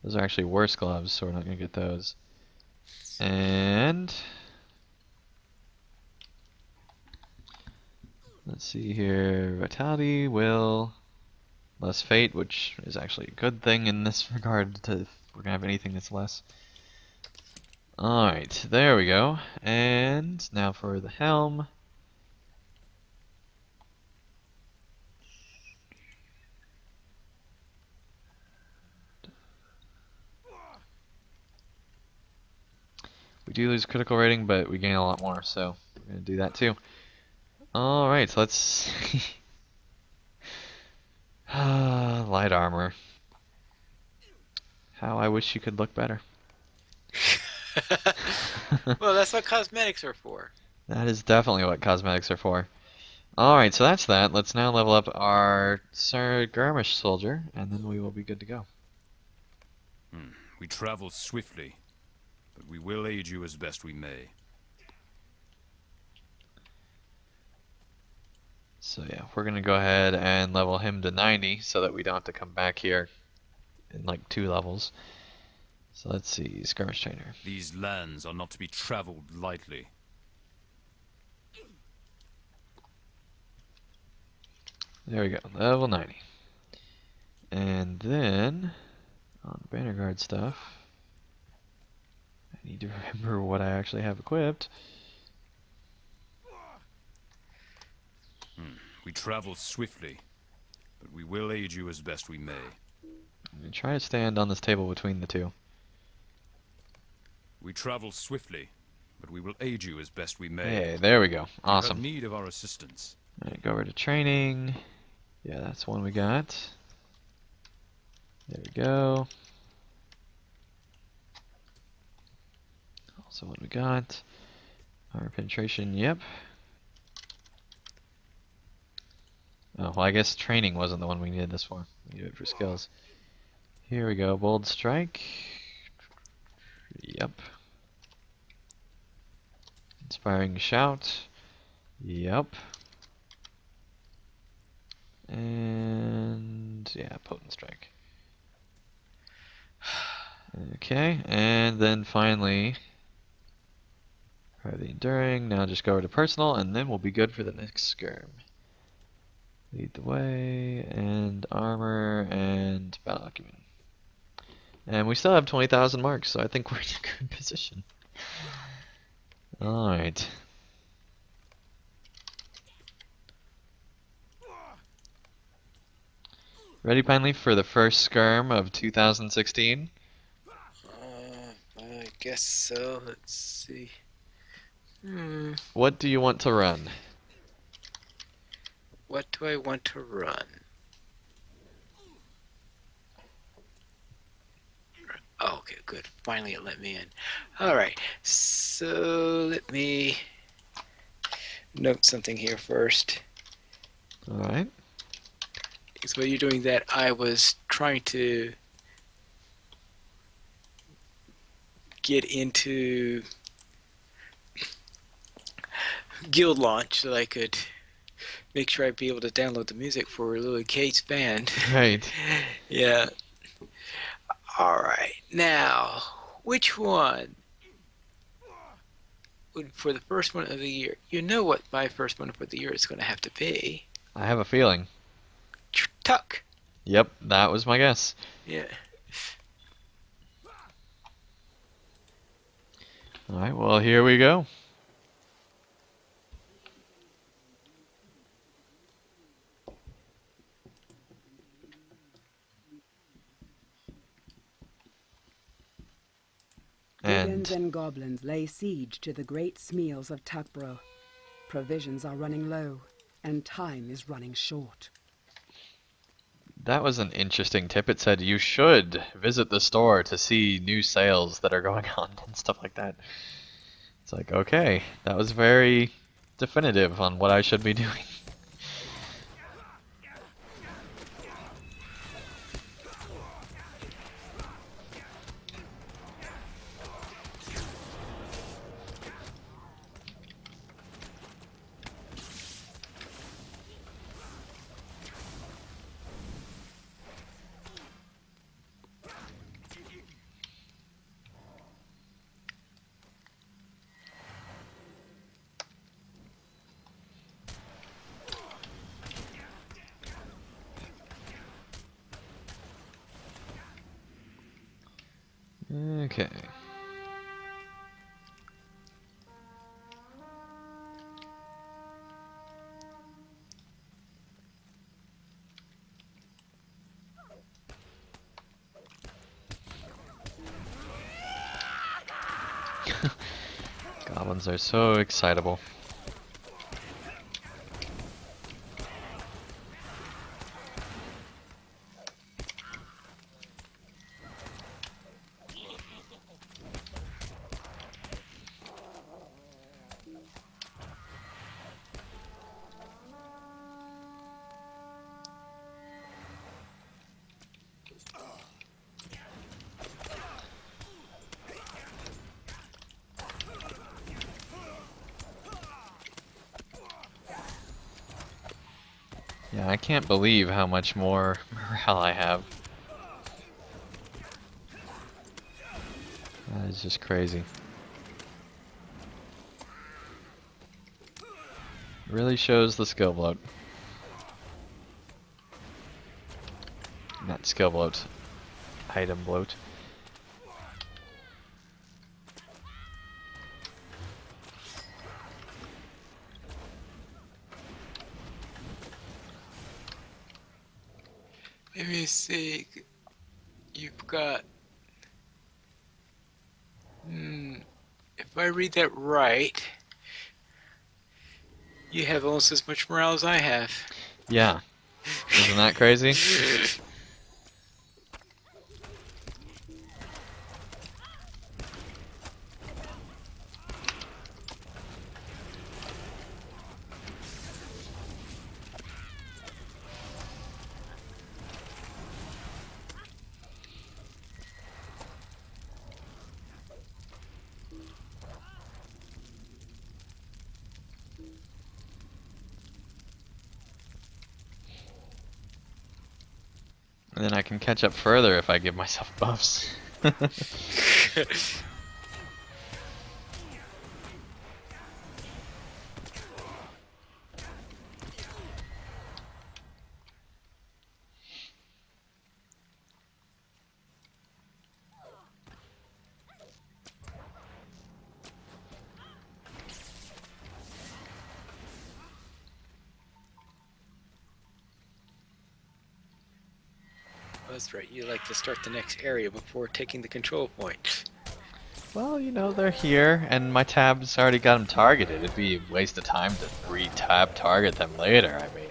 Those are actually worse gloves, so we're not going to get those. And let's see here. Vitality, will, less fate, which is actually a good thing in this regard to if we're going to have anything that's less. Alright, there we go. And now for the helm. We do lose critical rating, but we gain a lot more, so we're going to do that too. Alright, so let's... light armor. How I wish you could look better. Well, that's what cosmetics are for. That is definitely what cosmetics are for. Alright, so that's that. Let's now level up our Sir Garmish soldier, and then we will be good to go. We travel swiftly, but we will aid you as best we may. So yeah, we're going to go ahead and level him to 90 so that we don't have to come back here in like 2 levels. So let's see, skirmish trainer. These lands are not to be traveled lightly. There we go, level 90. And then, on banner guard stuff, I need to remember what I actually have equipped. We travel swiftly, but we will aid you as best we may. I'm going to try to stand on this table between the two. We travel swiftly, but we will aid you as best we may. Hey, there we go. You Awesome. have need of our assistance. Alright, go over to training. Yeah, that's one we got. There we go. Also one we got. Our penetration, yep. Oh, well I guess training wasn't the one we needed this for. We needed it for skills. Here we go, bold strike. Yep. Inspiring shout. Yep. And yeah, potent strike. Okay, and then finally, the enduring. Now just go over to personal, and then we'll be good for the next skirm. Lead the way, and armor, and battle acumen. And we still have 20,000 marks, so I think we're in a good position. Alright. Ready, Pineleaf, for the first skirm of 2016? I guess so. Let's see. What do you want to run? What do I want to run? Oh, okay, good. Finally it let me in. Alright, so let me note something here first. Alright. Because while you're doing that, I was trying to get into Guild Launch so that I could make sure I'd be able to download the music for Lily Kate's band. Right. Yeah. Alright, now, which one would, for the first one of the year, you know what my first one for the year is going to have to be. I have a feeling. Tuck. Yep, that was my guess. Yeah. Alright, well, here we go. Brigands and goblins lay siege to the great smeals of Takbro. Provisions are running low, and time is running short. That was an interesting tip. It said you should visit the store to see new sales that are going on and stuff like that. It's like, okay, that was very definitive on what I should be doing. Okay. Goblins are so excitable. Yeah, I can't believe how much more morale I have. That is just crazy. Really shows the skill bloat. Not skill bloat. Item bloat. Let me see. You've got. If I read that right, you have almost as much morale as I have. Yeah. Isn't that crazy? And then I can catch up further if I give myself buffs. That's right. You like to start the next area before taking the control point. Well, you know, they're here, and my tab's already got them targeted. It'd be a waste of time to re-tab target them later, I mean.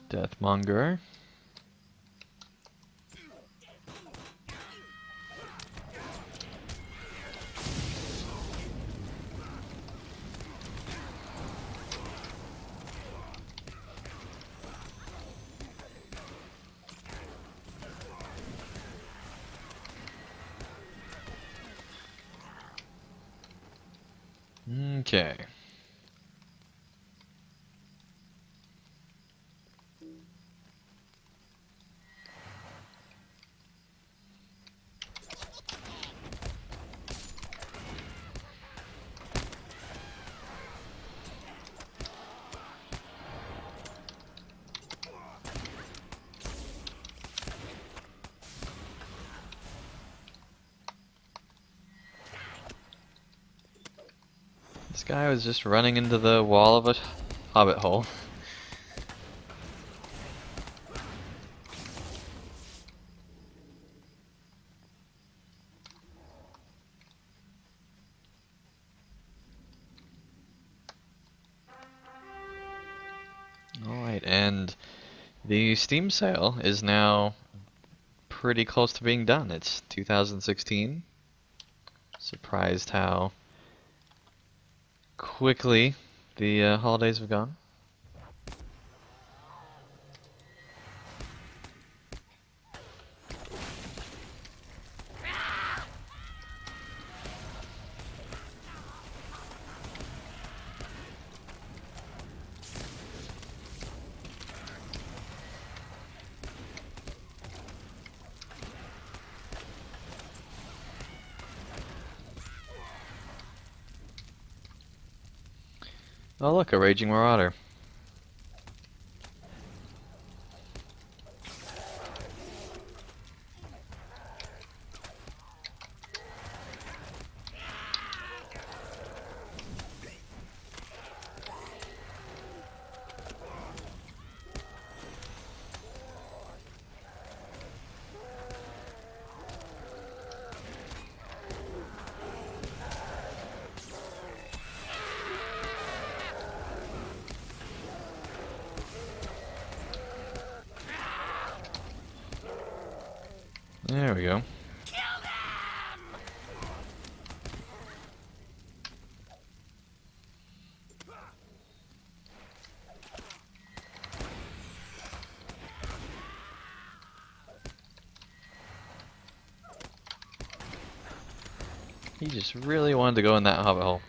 Deathmonger. Okay. This guy was just running into the wall of a hobbit hole. Alright, and the Steam sale is now pretty close to being done. It's 2016. Surprised how quickly the holidays have gone. Oh look, a raging marauder. There we go. He just really wanted to go in that hobbit hole.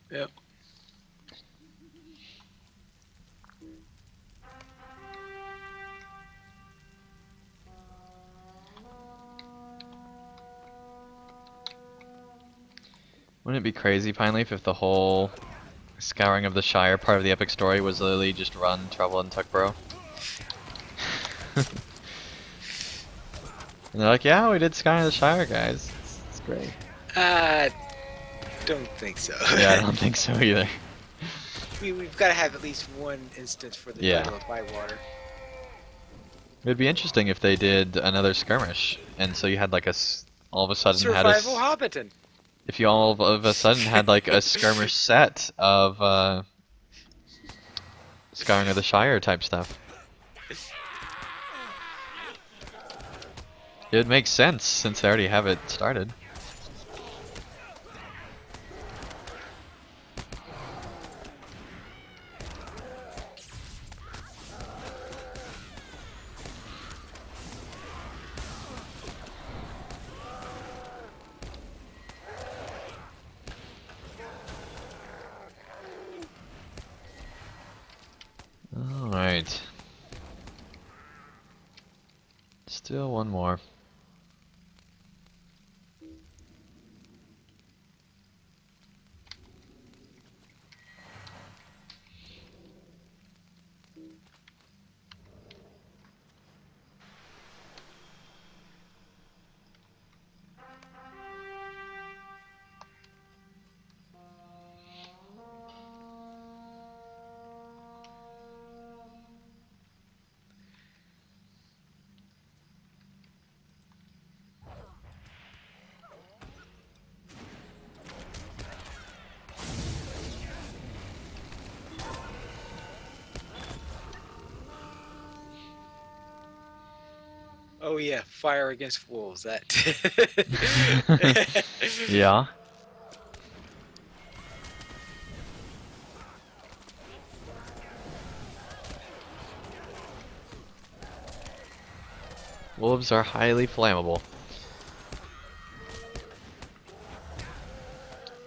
Yep. Wouldn't it be crazy, Pineleaf, if the whole Scouring of the Shire part of the epic story was literally just run, trouble, and Tuckborough? And they're like, yeah, we did Scouring of the Shire, guys. It's great. Don't think so. Yeah, I don't think so either. We've got to have at least one instance for the Yeah. Battle of Bywater. It'd be interesting if they did another skirmish, and so you had like all of a sudden had Survival Hobbiton. if you all of a sudden had like a skirmish set of Scouring of the Shire type stuff. It would make sense since they already have it started. Alright. Still one more. Oh yeah, fire against wolves. That. Yeah. Wolves are highly flammable.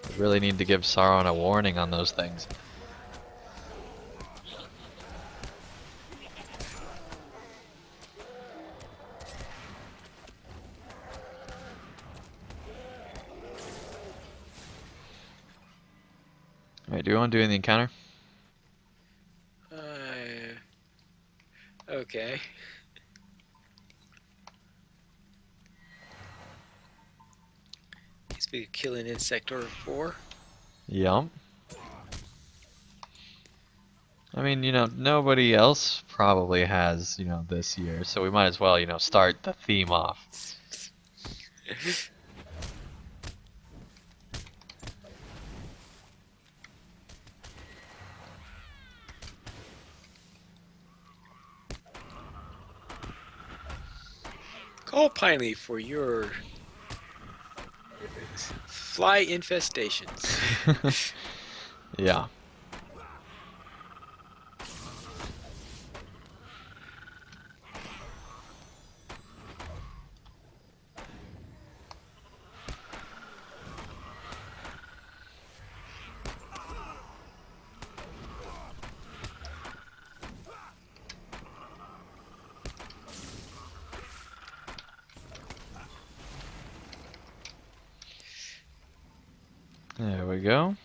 We really need to give Sauron a warning on those things. Alright, do you want to do the encounter? Okay. Guess we could kill an insect or 4. Yep. I mean, nobody else probably has, this year, so we might as well, start the theme off. Call Piney for your fly infestations. Yeah. There we go.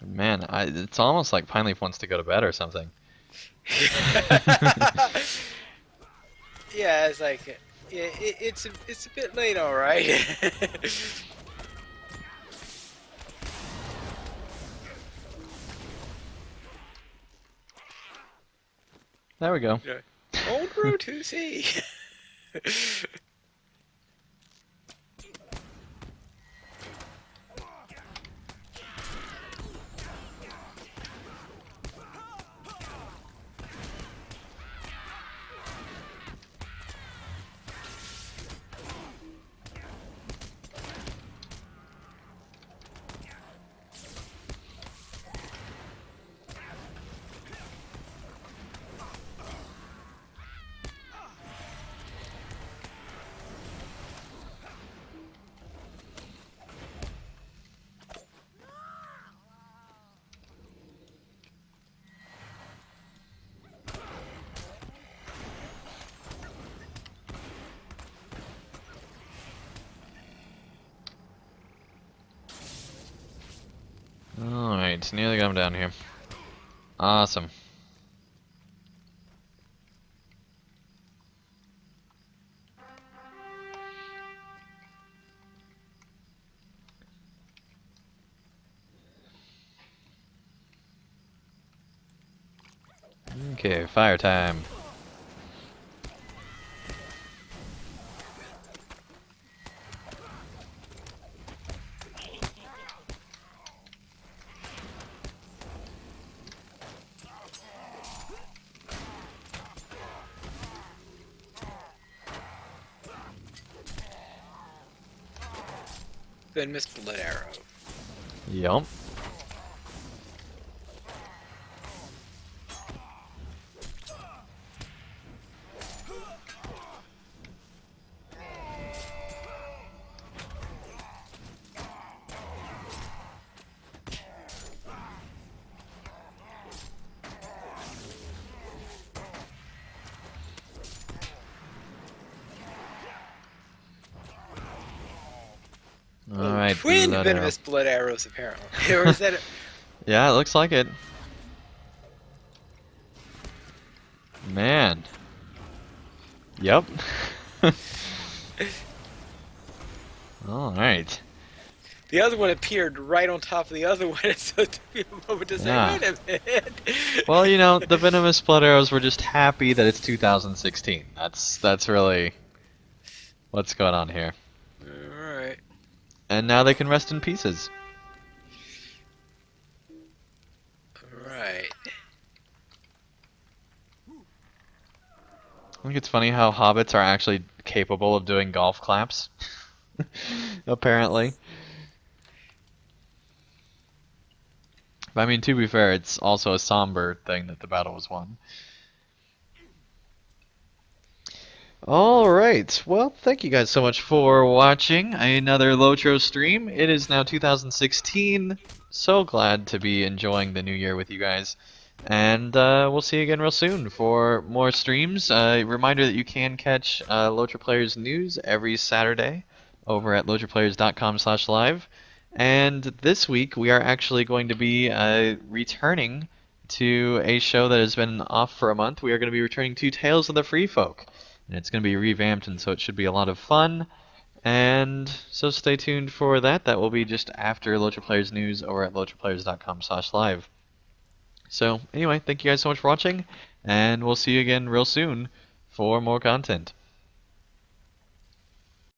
Man, it's almost like Pine Leaf wants to go to bed or something. Yeah, it's like, yeah, it's a bit late, all right. There we go. Yeah. Old road to sea. Alright, nearly got him down here. Awesome. Okay, fire time. Then Miss Blood Arrow. Yup. Alright, Twin Blood Arrow. venomous blood arrows, apparently. Or is that? Yeah, it looks like it. Man. Yep. Alright. The other one appeared right on top of the other one, and so it took me a moment to say, Yeah. wait a minute. Well, you know, the venomous blood arrows were just happy that it's 2016. That's really what's going on here. Alright. And now they can rest in pieces. Alright. I think it's funny how hobbits are actually capable of doing golf claps. Apparently. But I mean, to be fair, it's also a somber thing that the battle was won. Alright, well, thank you guys so much for watching another LOTRO stream. It is now 2016. So glad to be enjoying the new year with you guys. And we'll see you again real soon for more streams. Reminder that you can catch LOTRO Players news every Saturday over at lotraplayers.com/live. And this week we are actually going to be returning to a show that has been off for a month. We are going to be returning to Tales of the Free Folk. And it's going to be revamped, and so it should be a lot of fun. And so stay tuned for that. That will be just after LOTRO Players news over at lotraplayers.com/live. So anyway, thank you guys so much for watching, and we'll see you again real soon for more content.